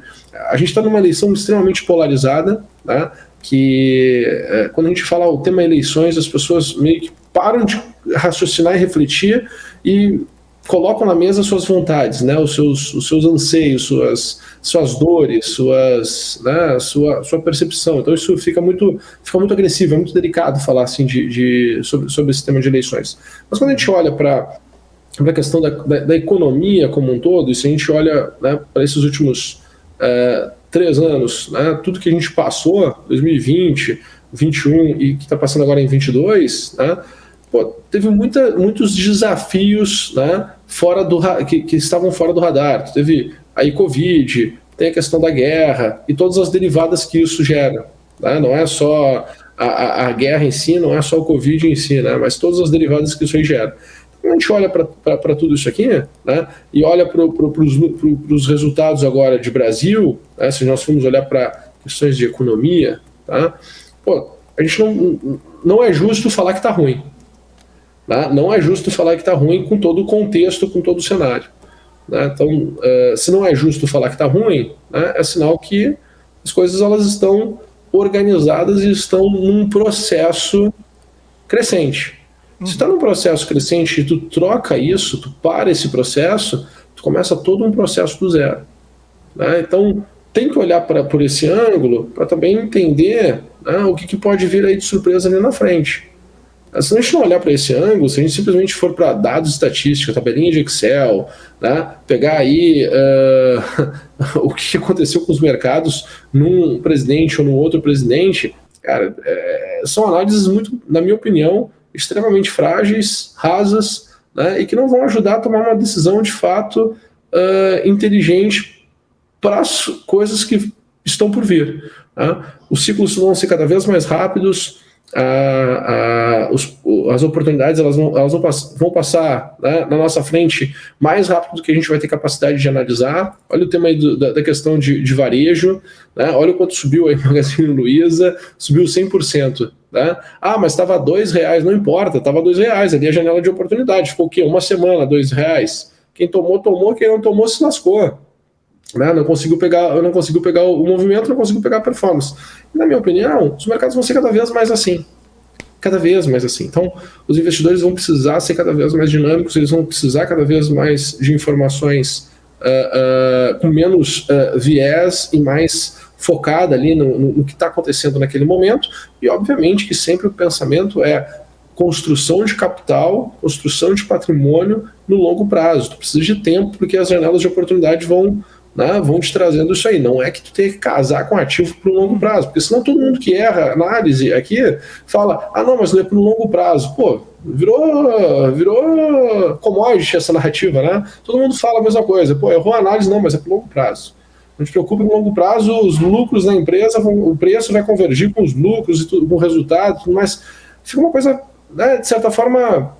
Speaker 9: a gente está numa eleição extremamente polarizada, né, que quando a gente fala o tema eleições, as pessoas meio que param de raciocinar e refletir e colocam na mesa suas vontades, né, os seus anseios, suas dores, né, sua percepção. Então isso fica muito agressivo, é muito delicado falar assim sobre esse tema de eleições. Mas quando a gente olha para a questão da economia como um todo, e se a gente olha, né, para esses últimos 3 anos, né, tudo que a gente passou, 2020, 2021 e que está passando agora em 2022, né, teve muitos desafios, né, que estavam fora do radar. Teve aí Covid, tem a questão da guerra e todas as derivadas que isso gera. Né, não é só a guerra em si, não é só o Covid em si, né, mas todas as derivadas que isso aí gera. Quando a gente olha para tudo isso aqui, né, e olha para os resultados agora de Brasil, né, se nós formos olhar para questões de economia, tá, a gente não é justo falar que está ruim. Tá? Não é justo falar que está ruim com todo o contexto, com todo o cenário. Né? Então, se não é justo falar que está ruim, né, é sinal que as coisas elas estão organizadas e estão num processo crescente. Se está num processo crescente e tu troca isso, tu para esse processo, tu começa todo um processo do zero. Né? Então, tem que olhar por esse ângulo para também entender, né, o que pode vir aí de surpresa ali na frente. Se a gente não olhar para esse ângulo, se a gente simplesmente for para dados estatísticos, tabelinha de Excel, né, pegar aí o que aconteceu com os mercados num presidente ou num outro presidente, cara, são análises muito, na minha opinião, extremamente frágeis, rasas, né, e que não vão ajudar a tomar uma decisão de fato inteligente para as coisas que estão por vir. Né? Os ciclos vão ser cada vez mais rápidos, as oportunidades elas vão passar, né, na nossa frente mais rápido do que a gente vai ter capacidade de analisar. Olha o tema aí da questão de varejo, né? Olha o quanto subiu aí o Magazine Luiza, subiu 100%. Né? Mas estava R$2, não importa, estava R$2, ali a janela de oportunidade, ficou o quê? Uma semana, R$2. Quem tomou, quem não tomou se lascou. Né? Não conseguiu pegar o movimento, não conseguiu pegar a performance. E, na minha opinião, os mercados vão ser cada vez mais assim. Cada vez mais assim. Então, os investidores vão precisar ser cada vez mais dinâmicos, eles vão precisar cada vez mais de informações com menos viés e mais focada ali no que está acontecendo naquele momento. E, obviamente, que sempre o pensamento é construção de capital, construção de patrimônio no longo prazo. Tu precisa de tempo, porque as janelas de oportunidade vão te trazendo isso aí. Não é que tu tem que casar com ativo para o longo prazo, porque senão todo mundo que erra análise aqui fala, não, mas não é para o longo prazo. Pô, virou commodity essa narrativa, né? Todo mundo fala a mesma coisa. Pô, errou a análise, não, mas é para o longo prazo. Não te preocupa, no longo prazo os lucros da empresa, o preço vai convergir com os lucros e tudo, com o resultado, mas fica uma coisa, né, de certa forma,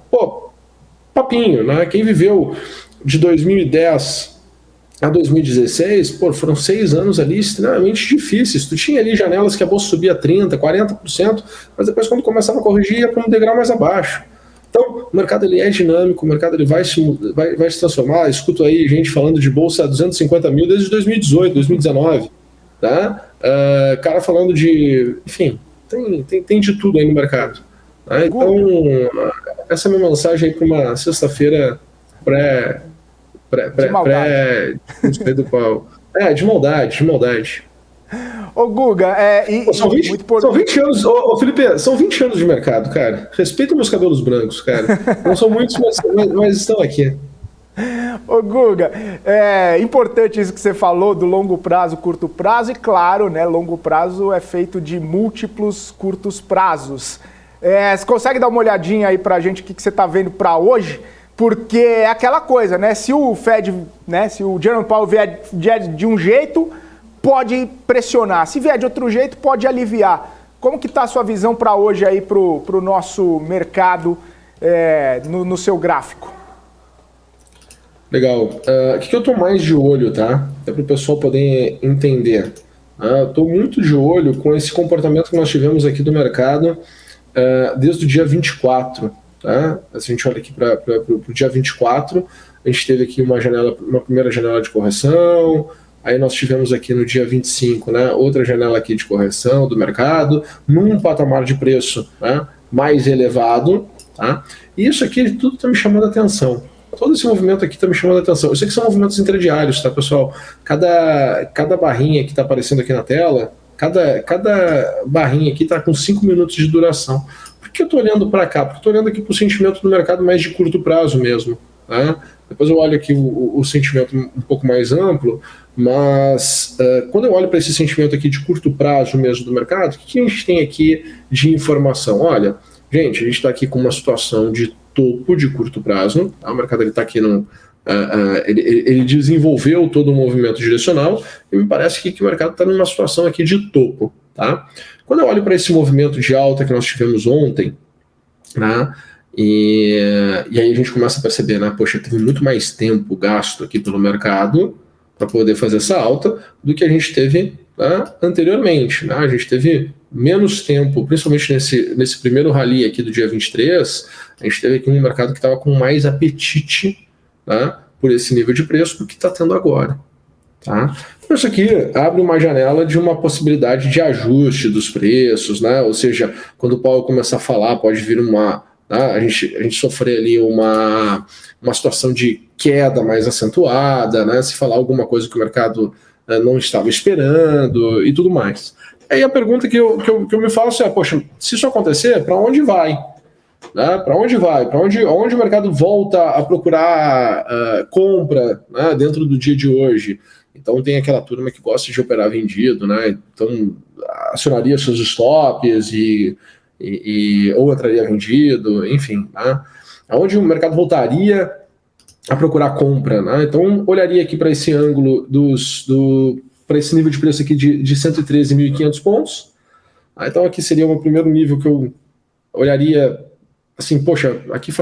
Speaker 9: papinho, né? Quem viveu de 2010 a 2016, foram 6 anos ali extremamente difíceis. Tu tinha ali janelas que a bolsa subia 30%, 40%, mas depois quando começava a corrigir ia para um degrau mais abaixo. Então, o mercado ele é dinâmico, o mercado ele vai se transformar. Escuto aí gente falando de bolsa a 250 mil desde 2018, 2019. tá? Cara falando de... Enfim, tem de tudo aí no mercado. Tá? Então, essa é a minha mensagem aí para uma sexta-feira do pau. De maldade.
Speaker 1: Ô Guga,
Speaker 9: são 20 anos, Felipe, são 20 anos de mercado, cara. Respeita meus cabelos brancos, cara. Não são muitos, mas estão aqui.
Speaker 1: Ô Guga, é importante isso que você falou do longo prazo, curto prazo, e claro, né, longo prazo é feito de múltiplos curtos prazos. Você consegue dar uma olhadinha aí pra gente o que você tá vendo para hoje? Porque é aquela coisa, né? Se o Fed, né, se o Jerome Powell vier de um jeito, pode pressionar. Se vier de outro jeito, pode aliviar. Como que tá a sua visão para hoje aí pro nosso mercado no seu gráfico?
Speaker 9: Legal. O que eu tô mais de olho, tá? É para o pessoal poder entender. Eu tô muito de olho com esse comportamento que nós tivemos aqui do mercado desde o dia 24. Tá? Se a gente olha aqui para o dia 24, a gente teve aqui uma primeira janela de correção, aí nós tivemos aqui no dia 25, né, outra janela aqui de correção do mercado, num patamar de preço, né, mais elevado. Tá? E isso aqui tudo está me chamando a atenção. Todo esse movimento aqui está me chamando a atenção. Eu sei que são movimentos intradiários, tá, pessoal? Cada barrinha que está aparecendo aqui na tela, cada barrinha aqui está com 5 minutos de duração. Por que eu estou olhando para cá? Porque eu estou olhando aqui para o sentimento do mercado mais de curto prazo mesmo. Tá? Depois eu olho aqui o sentimento um pouco mais amplo, mas quando eu olho para esse sentimento aqui de curto prazo mesmo do mercado, o que a gente tem aqui de informação? Olha, gente, a gente está aqui com uma situação de topo de curto prazo, tá? O mercado está aqui ele desenvolveu todo o movimento direcional e me parece que o mercado está numa situação aqui de topo. Tá? Quando eu olho para esse movimento de alta que nós tivemos ontem, né, e aí a gente começa a perceber, né, poxa, teve muito mais tempo gasto aqui pelo mercado para poder fazer essa alta do que a gente teve, né, anteriormente. Né? A gente teve menos tempo, principalmente nesse primeiro rally aqui do dia 23, a gente teve aqui um mercado que estava com mais apetite, né, por esse nível de preço do que está tendo agora. Tá? Então isso aqui abre uma janela de uma possibilidade de ajuste dos preços, né? Ou seja, quando o Powell começar a falar, pode vir a gente sofrer ali uma situação de queda mais acentuada, né? Se falar alguma coisa que o mercado não estava esperando e tudo mais. Aí a pergunta que eu me faço é, poxa, se isso acontecer, para onde vai? Né? Para onde vai? Para onde o mercado volta a procurar compra, né, dentro do dia de hoje? Então tem aquela turma que gosta de operar vendido, né? Então acionaria seus stops ou entraria vendido, enfim, né? Aonde o mercado voltaria a procurar compra, né? Então olharia aqui para esse ângulo para esse nível de preço aqui de 113.500 pontos. Então aqui seria o primeiro nível que eu olharia assim, poxa, aqui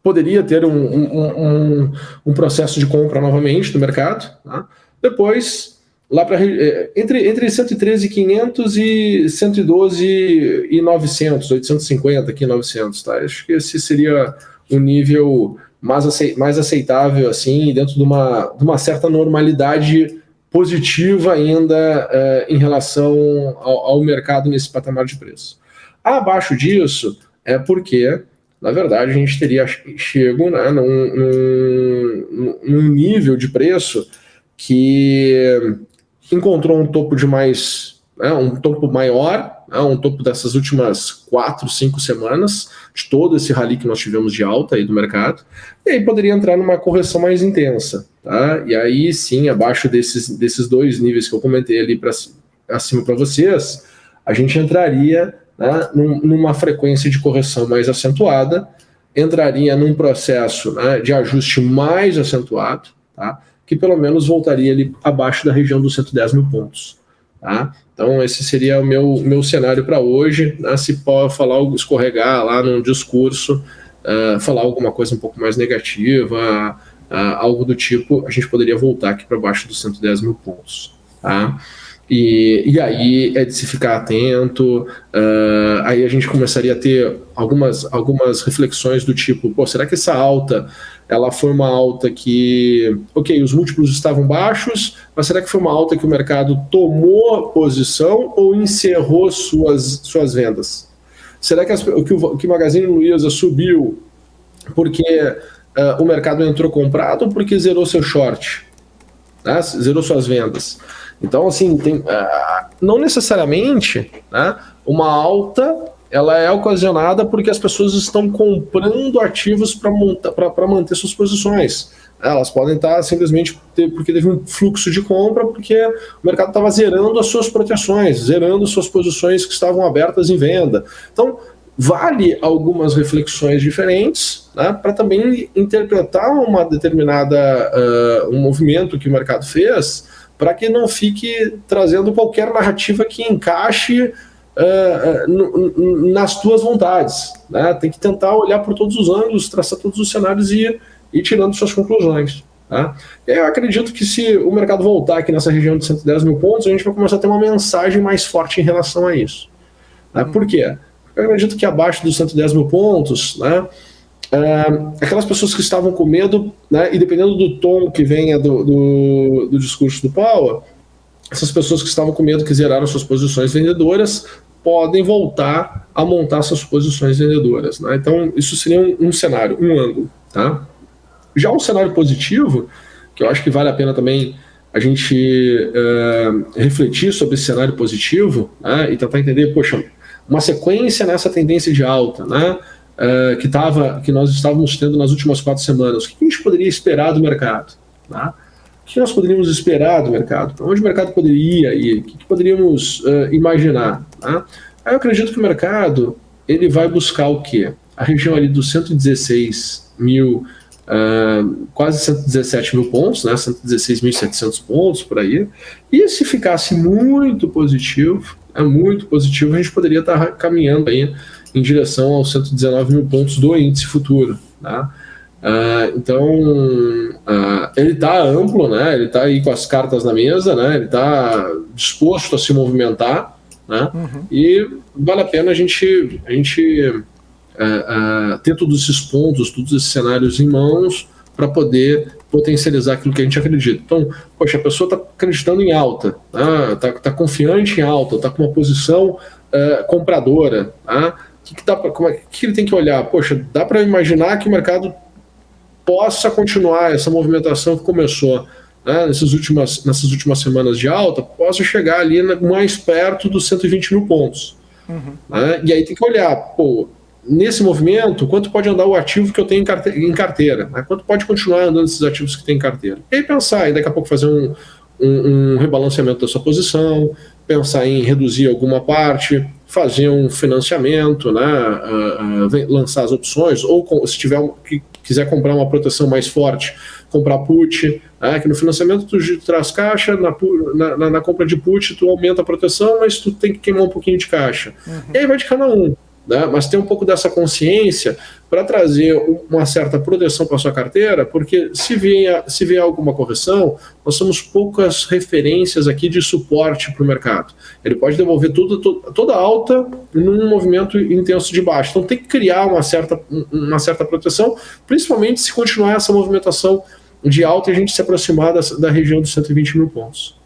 Speaker 9: poderia ter um processo de compra novamente no mercado. Tá? Depois, lá para entre 113.500 e 112.900, 850 aqui 900. Tá? Acho que esse seria um nível mais aceitável, assim, dentro de uma certa normalidade positiva ainda em relação ao mercado nesse patamar de preço. Abaixo disso é porque, na verdade, a gente teria chego, né, num nível de preço que encontrou um topo um topo maior, né, um topo dessas últimas 4, 5 semanas, de todo esse rally que nós tivemos de alta aí do mercado, e aí poderia entrar numa correção mais intensa. Tá? E aí sim, abaixo desses dois níveis que eu comentei ali acima para vocês, a gente entraria, né, numa frequência de correção mais acentuada, entraria num processo, né, de ajuste mais acentuado, tá, que pelo menos voltaria ali abaixo da região dos 110 mil pontos. Tá? Então esse seria o meu cenário para hoje, né, se pode escorregar lá num discurso, falar alguma coisa um pouco mais negativa, algo do tipo, a gente poderia voltar aqui para baixo dos 110 mil pontos. Tá? E aí é de se ficar atento, aí a gente começaria a ter algumas reflexões do tipo, será que essa alta ela foi uma alta que, ok, os múltiplos estavam baixos, mas será que foi uma alta que o mercado tomou posição ou encerrou suas vendas? Será que o Magazine Luiza subiu porque o mercado entrou comprado ou porque zerou seu short? Né? Zerou suas vendas? Então, assim, não necessariamente, né, uma alta ela é ocasionada porque as pessoas estão comprando ativos para manter suas posições. Elas podem estar simplesmente porque teve um fluxo de compra, porque o mercado estava zerando as suas proteções, zerando suas posições que estavam abertas em venda. Então, vale algumas reflexões diferentes, né, para também interpretar uma determinada um movimento que o mercado fez, para que não fique trazendo qualquer narrativa que encaixe nas tuas vontades, né? Tem que tentar olhar por todos os ângulos, traçar todos os cenários e ir tirando suas conclusões. Tá? Eu acredito que se o mercado voltar aqui nessa região de 110 mil pontos, a gente vai começar a ter uma mensagem mais forte em relação a isso. Né? Por quê? Eu acredito que abaixo dos 110 mil pontos, né, aquelas pessoas que estavam com medo, né, e dependendo do tom que venha do discurso do Powell, essas pessoas que estavam com medo, que zeraram suas posições vendedoras, podem voltar a montar suas posições vendedoras. Né? Então, isso seria um cenário, um ângulo. Tá? Já um cenário positivo, que eu acho que vale a pena também a gente refletir sobre esse cenário positivo, né, e tentar entender, poxa, uma sequência nessa tendência de alta, né, que nós estávamos tendo nas últimas 4 semanas, o que a gente poderia esperar do mercado? Tá? O que nós poderíamos esperar do mercado? Para onde o mercado poderia ir? O que poderíamos imaginar? Tá? Aí eu acredito que o mercado ele vai buscar o quê? A região ali dos 116 mil, quase 117 mil pontos, né? 116.700 pontos por aí. E se ficasse muito positivo, a gente poderia estar caminhando aí em direção aos 119 mil pontos do índice futuro. Tá? Então, ele está amplo, né? Ele está aí com as cartas na mesa, né? Ele está disposto a se movimentar, né? E vale a pena a gente ter todos esses pontos, todos esses cenários em mãos para poder potencializar aquilo que a gente acredita. Então, poxa, a pessoa está acreditando em alta, está confiante em alta, está com uma posição compradora. O que ele tem que olhar? Poxa, dá para imaginar que o mercado possa continuar essa movimentação que começou, né, nessas últimas semanas de alta, possa chegar ali mais perto dos 120 mil pontos. Né? E aí tem que olhar, pô, nesse movimento, quanto pode andar o ativo que eu tenho em carteira? Né? Quanto pode continuar andando esses ativos que tem em carteira? E aí pensar, e daqui a pouco fazer um rebalanceamento da sua posição, pensar em reduzir alguma parte, fazer um financiamento, né, lançar as opções, ou se quiser comprar uma proteção mais forte, comprar put, que no financiamento tu traz caixa, na compra de put tu aumenta a proteção, mas tu tem que queimar um pouquinho de caixa. E aí vai de cada um. Né? Mas ter um pouco dessa consciência para trazer uma certa proteção para a sua carteira, porque se vier alguma correção, nós temos poucas referências aqui de suporte para o mercado. Ele pode devolver toda alta num movimento intenso de baixo. Então tem que criar uma certa proteção, principalmente se continuar essa movimentação de alta e a gente se aproximar da região dos 120 mil pontos.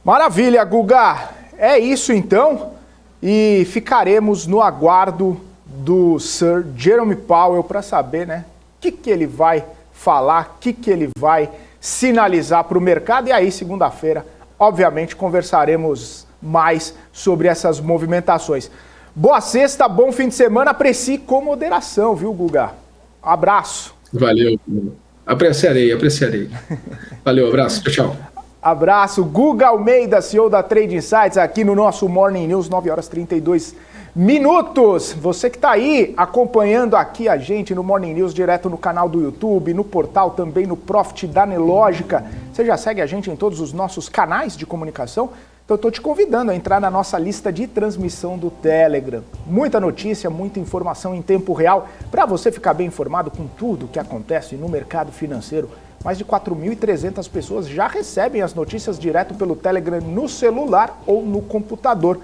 Speaker 1: Maravilha, Guga! É isso então. E ficaremos no aguardo do Sir Jerome Powell para saber, né, o que ele vai falar, o que ele vai sinalizar para o mercado. E aí, segunda-feira, obviamente, conversaremos mais sobre essas movimentações. Boa sexta, bom fim de semana. Aprecie com moderação, viu, Guga? Abraço.
Speaker 9: Valeu. Apreciarei. Valeu, abraço. Tchau.
Speaker 1: Abraço, Guga Almeida, CEO da Trade Insights, aqui no nosso Morning News, 9 horas 32 minutos. Você que está aí acompanhando aqui a gente no Morning News, direto no canal do YouTube, no portal também, no Profit da Nelógica. Você já segue a gente em todos os nossos canais de comunicação? Então eu estou te convidando a entrar na nossa lista de transmissão do Telegram. Muita notícia, muita informação em tempo real, para você ficar bem informado com tudo o que acontece no mercado financeiro. Mais de 4.300 pessoas já recebem as notícias direto pelo Telegram no celular ou no computador.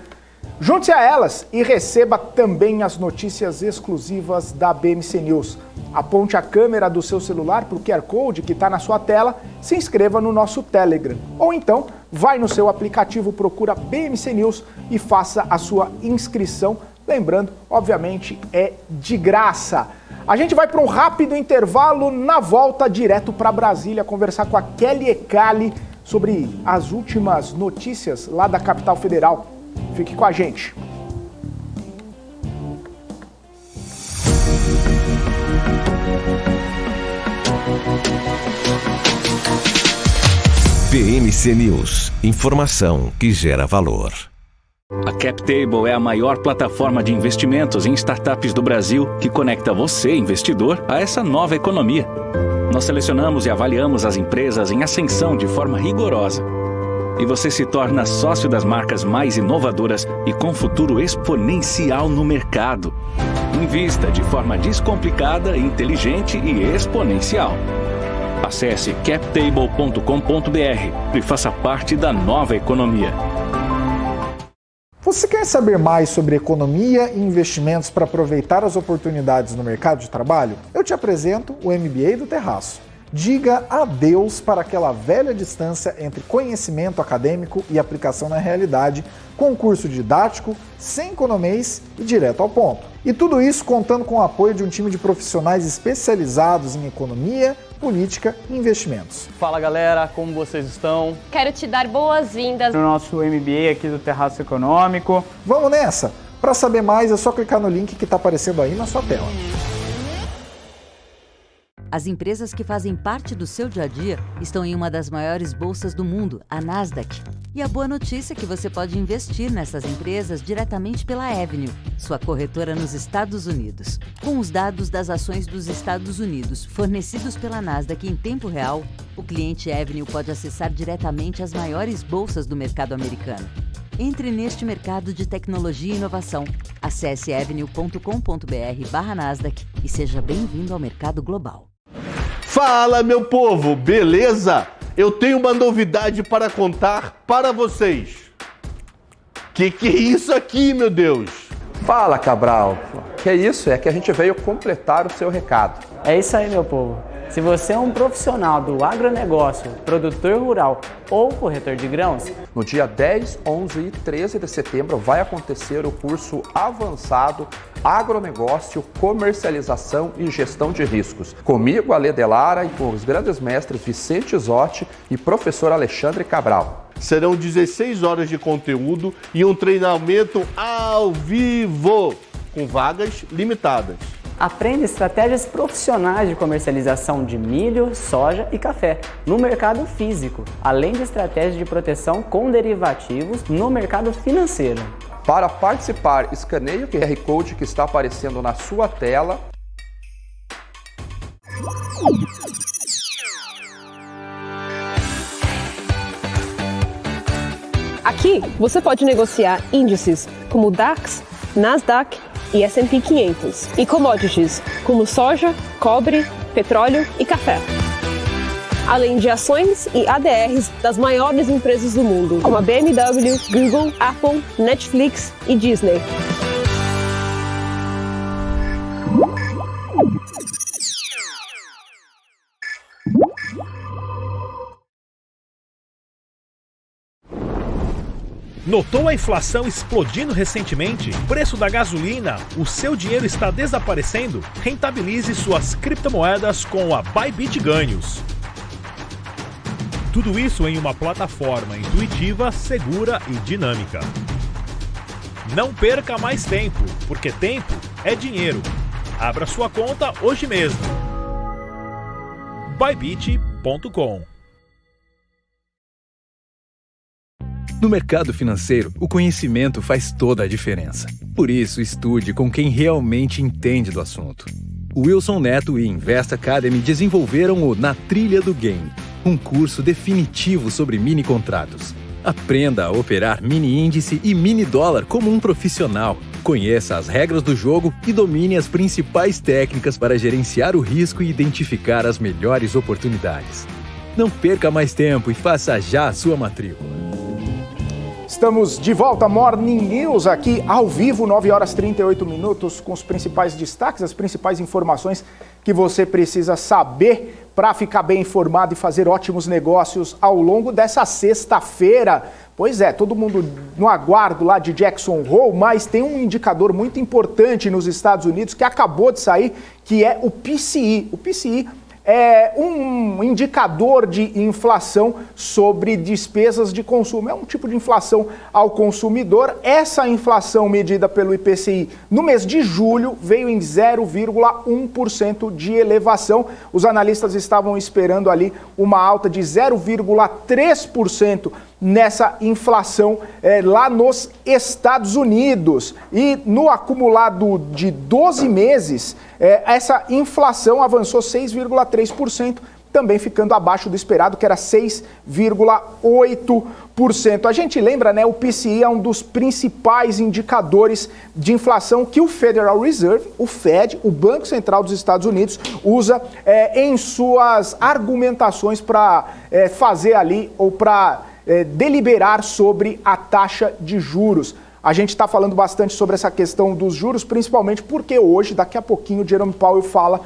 Speaker 1: Junte-se a elas e receba também as notícias exclusivas da BMC News. Aponte a câmera do seu celular para o QR Code que está na sua tela, se inscreva no nosso Telegram. Ou então, vai no seu aplicativo, procura BMC News e faça a sua inscrição. Lembrando, obviamente, é de graça. A gente vai para um rápido intervalo, na volta direto para Brasília, conversar com a Kelly Ecali sobre as últimas notícias lá da capital federal. Fique com a gente.
Speaker 2: BMC News, informação que gera valor.
Speaker 10: A CapTable é a maior plataforma de investimentos em startups do Brasil que conecta você, investidor, a essa nova economia. Nós selecionamos e avaliamos as empresas em ascensão de forma rigorosa. E você se torna sócio das marcas mais inovadoras e com futuro exponencial no mercado. Invista de forma descomplicada, inteligente e exponencial. Acesse captable.com.br e faça parte da nova economia.
Speaker 11: Você quer saber mais sobre economia e investimentos para aproveitar as oportunidades no mercado de trabalho? Eu te apresento o MBA do Terraço. Diga adeus para aquela velha distância entre conhecimento acadêmico e aplicação na realidade, com um curso didático, sem economês e direto ao ponto. E tudo isso contando com o apoio de um time de profissionais especializados em economia, política e investimentos.
Speaker 4: Fala galera, como vocês estão?
Speaker 12: Quero te dar boas-vindas
Speaker 4: no nosso MBA aqui do Terraço Econômico.
Speaker 11: Vamos nessa? Para saber mais é só clicar no link que está aparecendo aí na sua tela.
Speaker 6: As empresas que fazem parte do seu dia a dia estão em uma das maiores bolsas do mundo, a Nasdaq. E a boa notícia é que você pode investir nessas empresas diretamente pela Avenue, sua corretora nos Estados Unidos. Com os dados das ações dos Estados Unidos fornecidos pela Nasdaq em tempo real, o cliente Avenue pode acessar diretamente as maiores bolsas do mercado americano. Entre neste mercado de tecnologia e inovação. Acesse avenue.com.br/Nasdaq e seja bem-vindo ao mercado global.
Speaker 3: Fala, meu povo, beleza? Eu tenho uma novidade para contar para vocês. Que é isso aqui, meu Deus?
Speaker 5: Fala, Cabral. Que é isso? É que a gente veio completar o seu recado.
Speaker 4: É isso aí, meu povo. Se você é um profissional do agronegócio, produtor rural ou corretor de grãos,
Speaker 5: no dia 10, 11 e 13 de setembro vai acontecer o curso avançado Agronegócio, Comercialização e Gestão de Riscos. Comigo, Ale Delara, e com os grandes mestres Vicente Zotti e professor Alexandre Cabral.
Speaker 3: Serão 16 horas de conteúdo e um treinamento ao vivo, com vagas limitadas.
Speaker 4: Aprenda estratégias profissionais de comercialização de milho, soja e café no mercado físico, além de estratégias de proteção com derivativos no mercado financeiro.
Speaker 5: Para participar, escaneie o QR Code que está aparecendo na sua tela.
Speaker 12: Aqui você pode negociar índices como DAX, Nasdaq e S&P 500 e commodities como soja, cobre, petróleo e café. Além de ações e ADRs das maiores empresas do mundo, como a BMW, Google, Apple, Netflix e Disney.
Speaker 13: Notou a inflação explodindo recentemente? Preço da gasolina? O seu dinheiro está desaparecendo? Rentabilize suas criptomoedas com a Bybit Ganhos. Tudo isso em uma plataforma intuitiva, segura e dinâmica. Não perca mais tempo, porque tempo é dinheiro. Abra sua conta hoje mesmo. Bybit.com.
Speaker 7: No mercado financeiro, o conhecimento faz toda a diferença. Por isso, estude com quem realmente entende do assunto. O Wilson Neto e Invest Academy desenvolveram o Na Trilha do Game, um curso definitivo sobre mini contratos. Aprenda a operar mini índice e mini dólar como um profissional. Conheça as regras do jogo e domine as principais técnicas para gerenciar o risco e identificar as melhores oportunidades. Não perca mais tempo e faça já a sua matrícula.
Speaker 1: Estamos de volta, Morning News, aqui ao vivo, 9 horas 38 minutos, com os principais destaques, as principais informações que você precisa saber para ficar bem informado e fazer ótimos negócios ao longo dessa sexta-feira. Pois é, todo mundo no aguardo lá de Jackson Hole, mas tem um indicador muito importante nos Estados Unidos que acabou de sair, que é o PCE. O PCE é um indicador de inflação sobre despesas de consumo. É um tipo de inflação ao consumidor. Essa inflação medida pelo IPCI no mês de julho veio em 0,1% de elevação. Os analistas estavam esperando ali uma alta de 0,3% nessa inflação lá nos Estados Unidos. E no acumulado de 12 meses, essa inflação avançou 6,3%, também ficando abaixo do esperado, que era 6,8%. A gente lembra, né, o PCI é um dos principais indicadores de inflação que o Federal Reserve, o Fed, o Banco Central dos Estados Unidos, usa em suas argumentações para fazer ali, ou para deliberar sobre a taxa de juros. A gente está falando bastante sobre essa questão dos juros, principalmente porque hoje, daqui a pouquinho, o Jerome Powell fala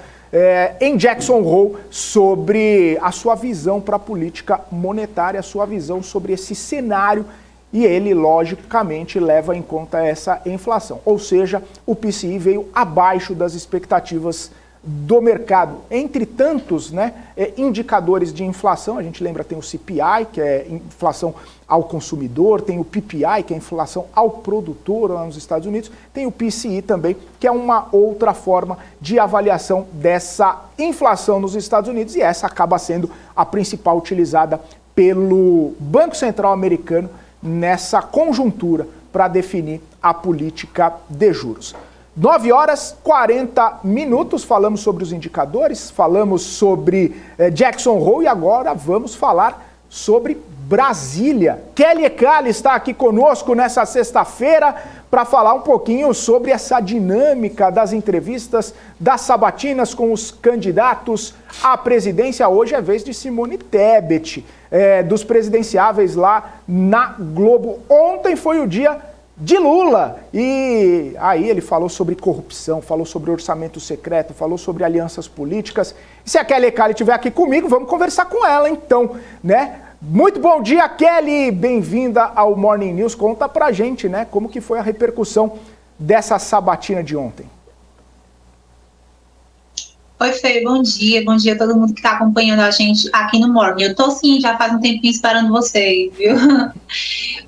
Speaker 1: em Jackson Hole sobre a sua visão para a política monetária, a sua visão sobre esse cenário, e ele, logicamente, leva em conta essa inflação. Ou seja, o PCI veio abaixo das expectativas do mercado. Entre tantos, né, indicadores de inflação, a gente lembra, tem o CPI, que é inflação ao consumidor, tem o PPI, que é inflação ao produtor lá nos Estados Unidos, tem o PCI também, que é uma outra forma de avaliação dessa inflação nos Estados Unidos, e essa acaba sendo a principal utilizada pelo Banco Central americano nessa conjuntura para definir a política de juros. 9 horas 40 minutos, falamos sobre os indicadores, falamos sobre Jackson Hole e agora vamos falar sobre Brasília. Kelly Ecali está aqui conosco nessa sexta-feira para falar um pouquinho sobre essa dinâmica das entrevistas, das sabatinas com os candidatos à presidência. Hoje é vez de Simone Tebet, dos presidenciáveis lá na Globo. Ontem foi o dia de Lula, e aí ele falou sobre corrupção, falou sobre orçamento secreto, falou sobre alianças políticas. E se a Kelly Ecali estiver aqui comigo, vamos conversar com ela então, né? Muito bom dia, Kelly! Bem-vinda ao Morning News. Conta pra gente, né, como que foi a repercussão dessa sabatina de ontem.
Speaker 14: Oi, Fê, bom dia a todo mundo que está acompanhando a gente aqui no Morning. Eu tô sim, já faz um tempinho esperando vocês, viu?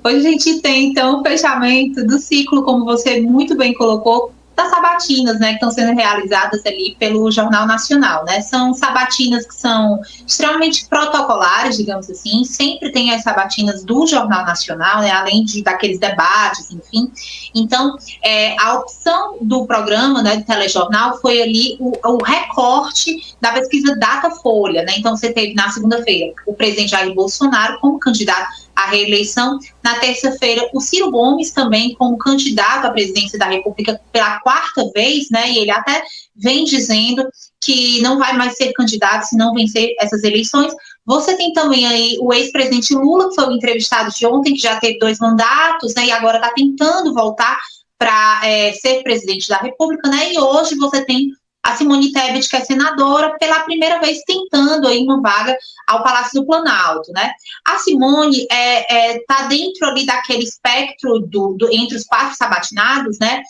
Speaker 14: Hoje a gente tem, então, o fechamento do ciclo, como você muito bem colocou, das sabatinas, né, que estão sendo realizadas ali pelo Jornal Nacional, né? São sabatinas que são extremamente protocolares, digamos assim, sempre tem as sabatinas do Jornal Nacional, né, além daqueles debates, enfim. Então, a opção do programa, né, do telejornal foi ali o recorte da pesquisa Datafolha, né? Então, você teve na segunda-feira o presidente Jair Bolsonaro como candidato à reeleição. Na terça-feira, o Ciro Gomes também como candidato à presidência da República pela quarta vez, né? E ele até vem dizendo que não vai mais ser candidato se não vencer essas eleições. Você tem também aí o ex-presidente Lula, que foi o entrevistado de ontem, que já teve 2 mandatos, né? E agora está tentando voltar para ser presidente da República, né? E hoje você tem a Simone Tebet, que é senadora, pela primeira vez tentando aí uma vaga ao Palácio do Planalto, né? A Simone tá dentro ali daquele espectro entre os 4 sabatinados, né?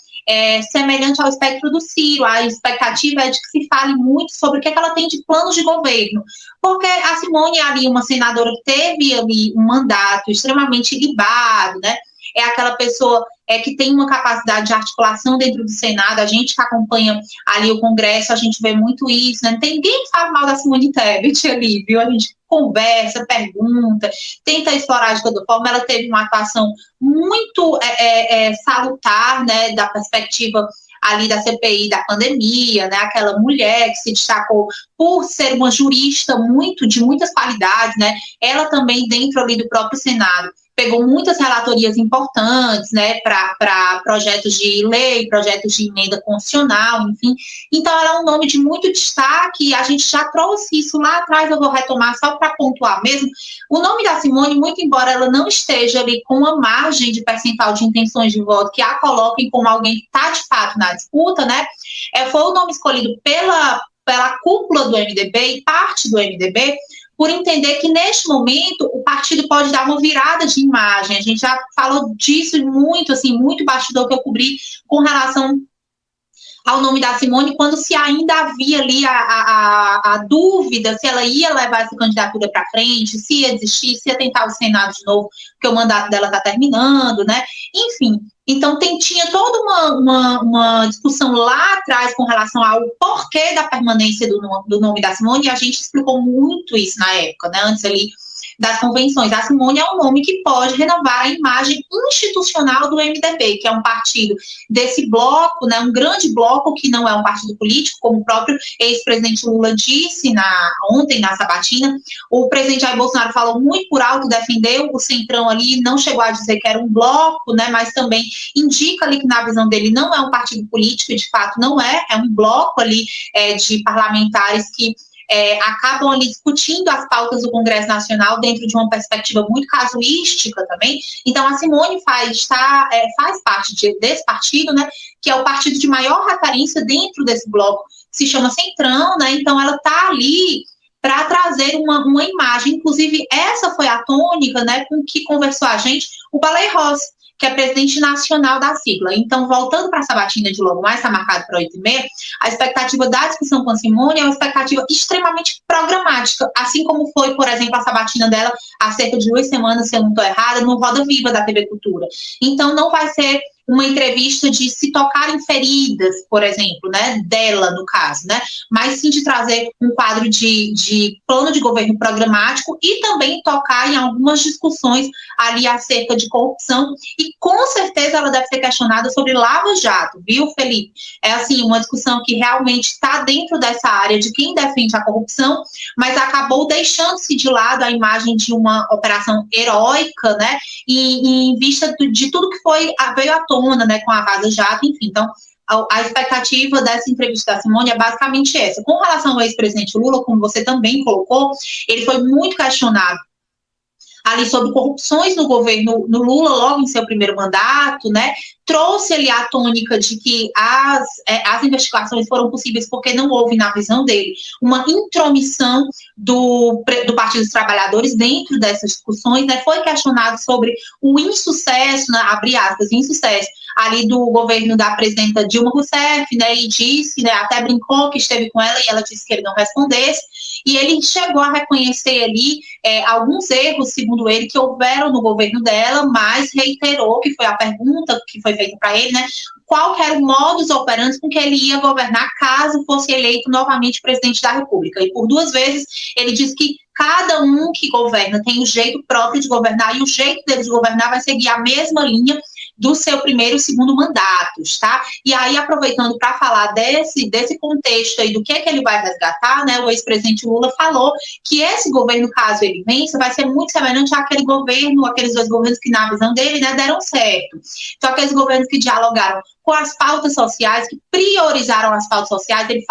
Speaker 14: Semelhante ao espectro do Ciro. A expectativa é de que se fale muito sobre o que ela tem de planos de governo, porque a Simone é ali uma senadora que teve ali um mandato extremamente ilibado, né? É aquela pessoa que tem uma capacidade de articulação dentro do Senado. A gente que acompanha ali o Congresso, a gente vê muito isso, né? Não tem ninguém que fala mal da Simone Tebet ali, viu? A gente conversa, pergunta, tenta explorar de toda forma. Ela teve uma atuação muito salutar, né, da perspectiva ali da CPI da pandemia, né, aquela mulher que se destacou por ser uma jurista de muitas qualidades, né, ela também dentro ali do próprio Senado pegou muitas relatorias importantes, né, para projetos de lei, projetos de emenda constitucional, enfim. Então, ela é um nome de muito destaque, a gente já trouxe isso lá atrás, eu vou retomar só para pontuar mesmo. O nome da Simone, muito embora ela não esteja ali com uma margem de percentual de intenções de voto que a coloquem como alguém que está, de fato, na disputa, né, foi o nome escolhido pela cúpula do MDB e parte do MDB, por entender que, neste momento, o partido pode dar uma virada de imagem. A gente já falou disso muito, assim, muito bastidor que eu cobri com relação ao nome da Simone, quando se ainda havia ali a dúvida se ela ia levar essa candidatura para frente, se ia desistir, se ia tentar o Senado de novo, porque o mandato dela está terminando, né? Enfim, então tinha toda uma discussão lá atrás com relação ao porquê da permanência do nome da Simone, e a gente explicou muito isso na época, né? Antes ali das convenções. A Simone é um nome que pode renovar a imagem institucional do MDB, que é um partido desse bloco, né, um grande bloco que não é um partido político, como o próprio ex-presidente Lula disse ontem na sabatina. O presidente Jair Bolsonaro falou muito por alto, defendeu o Centrão ali, não chegou a dizer que era um bloco, né, mas também indica ali que na visão dele não é um partido político, e de fato não é um bloco ali de parlamentares que acabam ali discutindo as pautas do Congresso Nacional dentro de uma perspectiva muito casuística também. Então, a Simone faz parte desse partido, né, que é o partido de maior referência dentro desse bloco, que se chama Centrão, né, então ela está ali para trazer uma imagem. Inclusive, essa foi a tônica, né, com que conversou a gente o Baleia Rossi, que é presidente nacional da sigla. Então, voltando para a sabatina de logo mais, está marcado para 8h30, a expectativa da discussão com a Simone é uma expectativa extremamente programática, assim como foi, por exemplo, a sabatina dela há cerca de 2 semanas, se eu não estou errada, no Roda Viva da TV Cultura. Então, não vai ser uma entrevista de se tocar em feridas, por exemplo, né, dela, no caso, né, mas sim de trazer um quadro de plano de governo programático e também tocar em algumas discussões ali acerca de corrupção, e com certeza ela deve ser questionada sobre Lava Jato, viu, Felipe? É assim, uma discussão que realmente está dentro dessa área de quem defende a corrupção, mas acabou deixando-se de lado a imagem de uma operação heróica, né, e em vista de tudo que veio à tona, né, com a Vaza Jato, enfim. Então, a expectativa dessa entrevista da Simone é basicamente essa. Com relação ao ex-presidente Lula, como você também colocou, ele foi muito questionado ali sobre corrupções no governo no Lula, logo em seu primeiro mandato, né, trouxe ali a tônica de que as investigações foram possíveis porque não houve, na visão dele, uma intromissão do Partido dos Trabalhadores dentro dessas discussões, né, foi questionado sobre o insucesso, né, abre aspas, insucesso, ali do governo da presidenta Dilma Rousseff, né, e disse, né, até brincou que esteve com ela e ela disse que ele não respondesse, e ele chegou a reconhecer ali alguns erros, segundo ele, que houveram no governo dela, mas reiterou, que foi a pergunta que foi feita para ele, né, qual que era o modus operandi com que ele ia governar caso fosse eleito novamente presidente da República. E por 2 vezes ele disse que cada um que governa tem o jeito próprio de governar, e o jeito dele de governar vai seguir a mesma linha do seu primeiro e segundo mandatos, tá? E aí, aproveitando para falar desse contexto aí, do que ele vai resgatar, né, o ex-presidente Lula falou que esse governo, caso ele vença, vai ser muito semelhante àquele governo, aqueles 2 governos que, na visão dele, né, deram certo. Então, aqueles governos que dialogaram com as pautas sociais, que priorizaram as pautas sociais, ele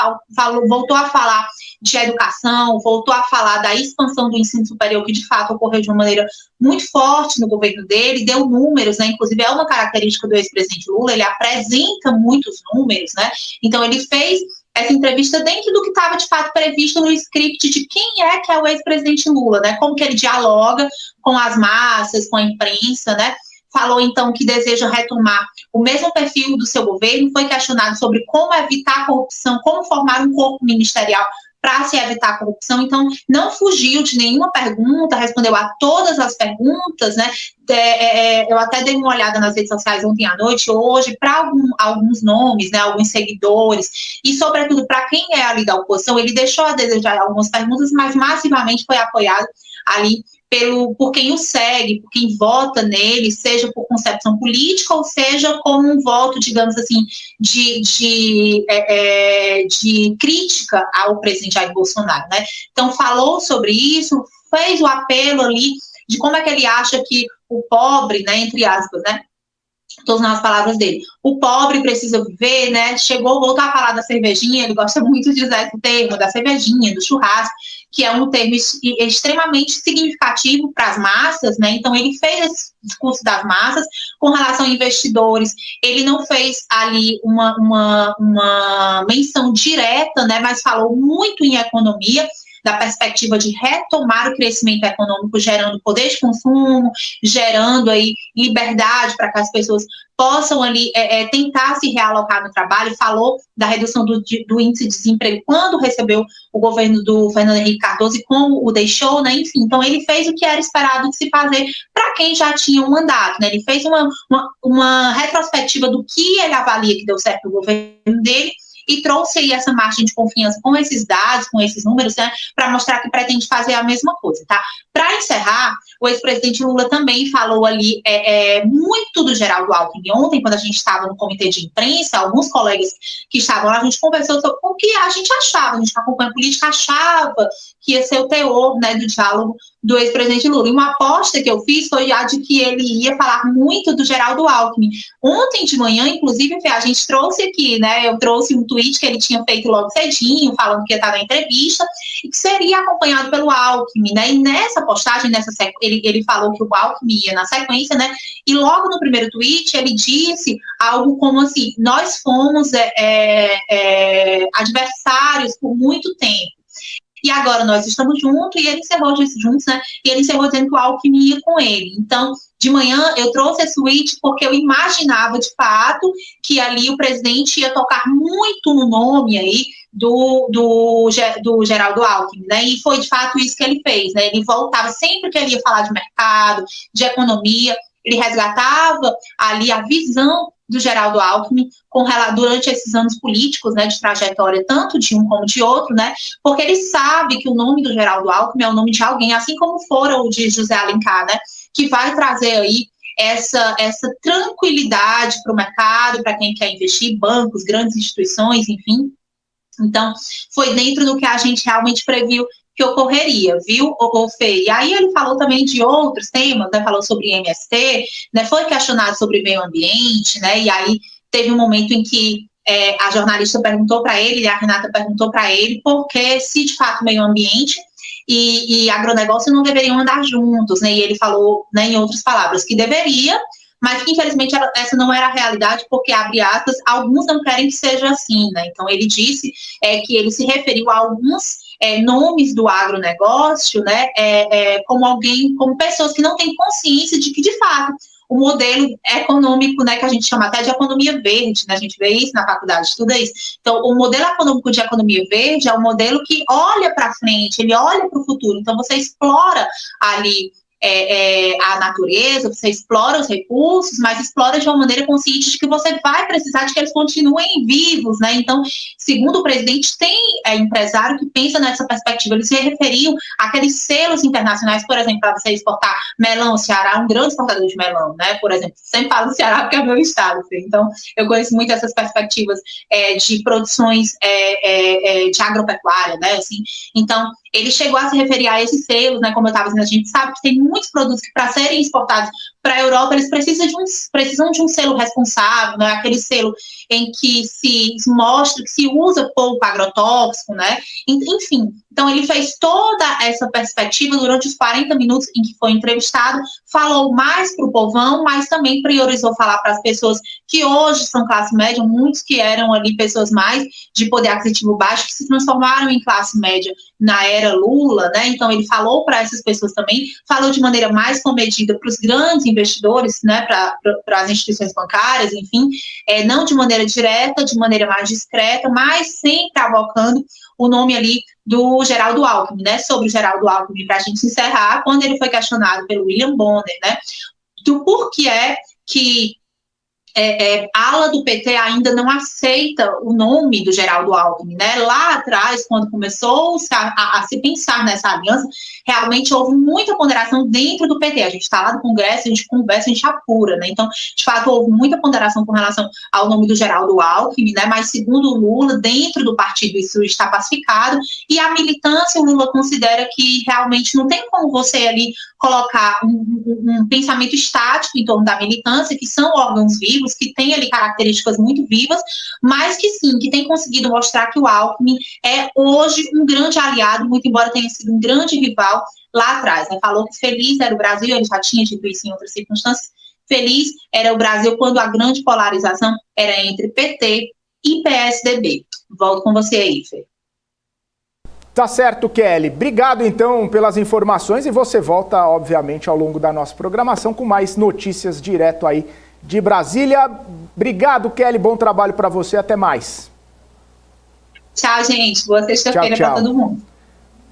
Speaker 14: voltou a falar de educação, voltou a falar da expansão do ensino superior, que de fato ocorreu de uma maneira muito forte no governo dele, deu números, né, inclusive é uma característica do ex-presidente Lula, ele apresenta muitos números, né, então ele fez essa entrevista dentro do que estava de fato previsto no script de quem é que é o ex-presidente Lula, né, como que ele dialoga com as massas, com a imprensa, né. Falou, então, que deseja retomar o mesmo perfil do seu governo, foi questionado sobre como evitar a corrupção, como formar um corpo ministerial para se evitar a corrupção. Então, não fugiu de nenhuma pergunta, respondeu a todas as perguntas, né? Eu até dei uma olhada nas redes sociais ontem à noite, hoje, para alguns nomes, né, alguns seguidores, e sobretudo para quem é ali da oposição, ele deixou a desejar algumas perguntas, mas massivamente foi apoiado ali por quem o segue, por quem vota nele, seja por concepção política ou seja como um voto, digamos assim, de crítica ao presidente Jair Bolsonaro, né? Então, falou sobre isso, fez o apelo ali de como é que ele acha que o pobre, né, entre aspas, né, todas nas palavras dele, o pobre precisa viver, né, voltou a falar da cervejinha, ele gosta muito de usar esse termo, da cervejinha, do churrasco, que é um termo extremamente significativo para as massas, né, então ele fez esse discurso das massas com relação a investidores, ele não fez ali uma menção direta, né, mas falou muito em economia, da perspectiva de retomar o crescimento econômico, gerando poder de consumo, gerando aí liberdade para que as pessoas possam ali tentar se realocar no trabalho, falou da redução do índice de desemprego quando recebeu o governo do Fernando Henrique Cardoso e como o deixou, né, enfim, então ele fez o que era esperado de se fazer para quem já tinha um mandato, né, ele fez uma retrospectiva do que ele avalia que deu certo no governo dele, e trouxe aí essa margem de confiança com esses dados, com esses números, né, para mostrar que pretende fazer a mesma coisa, tá? Para encerrar, o ex-presidente Lula também falou ali muito do Geraldo Alckmin. Ontem, quando a gente estava no comitê de imprensa, alguns colegas que estavam lá, a gente conversou sobre o que a gente achava, a gente que acompanha a política achava que ia ser o teor, né, do diálogo do ex-presidente Lula. E uma aposta que eu fiz foi a de que ele ia falar muito do Geraldo Alckmin. Ontem de manhã, inclusive, a gente trouxe aqui, né, eu trouxe um tweet que ele tinha feito logo cedinho, falando que ia estar na entrevista, e que seria acompanhado pelo Alckmin, né, e nessa postagem, ele falou que o Alckmin ia na sequência, né, e logo no primeiro tweet ele disse algo como assim, nós fomos adversários por muito tempo, e agora nós estamos juntos, e ele encerrou juntos, né, e ele encerrou dizendo que o Alckmin ia com ele. Então, de manhã, eu trouxe esse tweet porque eu imaginava, de fato, que ali o presidente ia tocar muito no nome aí do Geraldo Alckmin, né, e foi, de fato, isso que ele fez, né, ele voltava, sempre que ele ia falar de mercado, de economia, ele resgatava ali a visão do Geraldo Alckmin durante esses anos políticos, né, de trajetória, tanto de um como de outro, né, porque ele sabe que o nome do Geraldo Alckmin é o nome de alguém, assim como fora o de José Alencar, né, que vai trazer aí essa tranquilidade para o mercado, para quem quer investir, bancos, grandes instituições, enfim. Então, foi dentro do que a gente realmente previu que ocorreria, viu, Fê? E aí ele falou também de outros temas, né, falou sobre MST, né, foi questionado sobre meio ambiente, né, e aí teve um momento em que a jornalista perguntou para ele, a Renata perguntou para ele, porque se de fato meio ambiente e agronegócio não deveriam andar juntos, né, e ele falou, né, em outras palavras, que deveria, mas que infelizmente essa não era a realidade, porque, abre aspas, alguns não querem que seja assim, né, então ele disse que ele se referiu a alguns nomes do agronegócio, né, como pessoas que não têm consciência de que, de fato, o modelo econômico, né, que a gente chama até de economia verde, né, a gente vê isso na faculdade, estuda isso. Então, o modelo econômico de economia verde é um modelo que olha para frente, ele olha para o futuro. Então, você explora ali a natureza, você explora os recursos, mas explora de uma maneira consciente de que você vai precisar de que eles continuem vivos, né? Então, segundo o presidente, tem empresário que pensa nessa perspectiva. Ele se referiu àqueles selos internacionais, por exemplo, para você exportar melão. O Ceará é um grande exportador de melão, né? Por exemplo, sempre falo do Ceará porque é meu estado, assim. Então eu conheço muito essas perspectivas de produções de agropecuária, né? Assim, então ele chegou a se referir a esses selos, né? Como eu estava dizendo, a gente sabe que tem muitos produtos que, para serem exportados para a Europa, eles precisam de um selo responsável, né? Aquele selo em que se mostra que se usa pouco agrotóxico, né? Enfim, então ele fez toda essa perspectiva durante os 40 minutos em que foi entrevistado, falou mais para o povão, mas também priorizou falar para as pessoas que hoje são classe média, muitos que eram ali pessoas mais de poder aquisitivo baixo, que se transformaram em classe média na era Lula, né? Então ele falou para essas pessoas também, falou de maneira mais comedida para os grandes investidores, né? Para as instituições bancárias, enfim, não de maneira direta, de maneira mais discreta, mas sempre avocando o nome ali do Geraldo Alckmin, né? Sobre o Geraldo Alckmin, para a gente encerrar, quando ele foi questionado pelo William Bonner, né? Do porquê que a ala do PT ainda não aceita o nome do Geraldo Alckmin, né? Lá atrás, quando começou a se pensar nessa aliança, realmente houve muita ponderação dentro do PT. A gente está lá no Congresso, a gente conversa, a gente apura, né? Então, de fato, houve muita ponderação com relação ao nome do Geraldo Alckmin, né? Mas, segundo o Lula, dentro do partido isso está pacificado, e a militância, o Lula considera que realmente não tem como você ali colocar um pensamento estático em torno da militância, que são órgãos vivos, que têm ali características muito vivas, mas que sim, que tem conseguido mostrar que o Alckmin é hoje um grande aliado, muito embora tenha sido um grande rival lá atrás, né? Falou que feliz era o Brasil, ele já tinha dito isso em outras circunstâncias, feliz era o Brasil quando a grande polarização era entre PT e PSDB. Volto com você aí, Fê.
Speaker 1: Tá certo, Kelly. Obrigado, então, pelas informações e você volta, obviamente, ao longo da nossa programação com mais notícias direto aí de Brasília. Obrigado, Kelly. Bom trabalho para você. Até mais.
Speaker 14: Tchau, gente. Boa sexta-feira para todo mundo.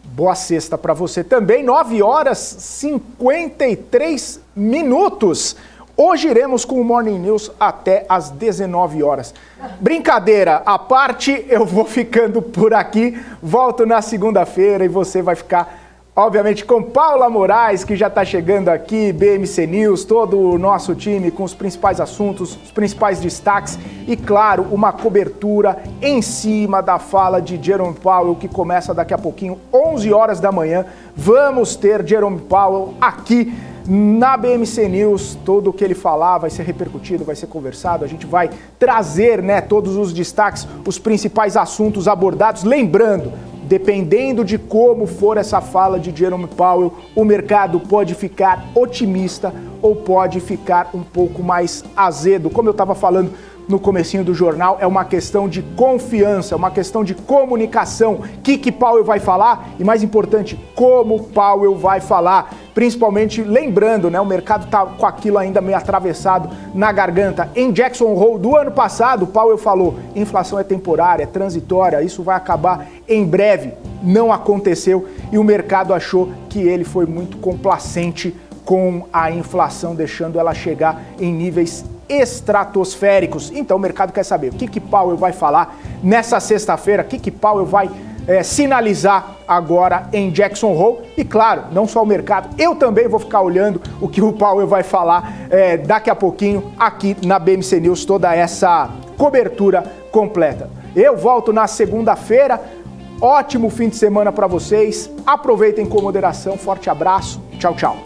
Speaker 1: Boa sexta para você também. 9h53. Hoje iremos com o Morning News até às 19 horas. Brincadeira à parte, eu vou ficando por aqui. Volto na segunda-feira e você vai ficar, obviamente, com Paula Moraes, que já está chegando aqui, BMC News, todo o nosso time com os principais assuntos, os principais destaques e, claro, uma cobertura em cima da fala de Jerome Powell, que começa daqui a pouquinho, 11 horas da manhã. Vamos ter Jerome Powell aqui na BMC News. Tudo o que ele falar vai ser repercutido, vai ser conversado, a gente vai trazer, né, todos os destaques, os principais assuntos abordados. Lembrando, dependendo de como for essa fala de Jerome Powell, o mercado pode ficar otimista ou pode ficar um pouco mais azedo. Como eu estava falando no comecinho do jornal, é uma questão de confiança, é uma questão de comunicação. O que Powell vai falar? E mais importante, como Powell vai falar? Principalmente lembrando, né, o mercado está com aquilo ainda meio atravessado na garganta. Em Jackson Hole do ano passado, Powell falou, inflação é temporária, é transitória, isso vai acabar em breve. Não aconteceu e o mercado achou que ele foi muito complacente com a inflação, deixando ela chegar em níveis estratosféricos. Então o mercado quer saber o que Powell vai falar nessa sexta-feira, o que Powell vai sinalizar agora em Jackson Hole. E claro, não só o mercado, eu também vou ficar olhando o que o Powell vai falar daqui a pouquinho aqui na BMC News, toda essa cobertura completa. Eu volto na segunda-feira. Ótimo fim de semana para vocês. Aproveitem com moderação. Forte abraço. Tchau, tchau.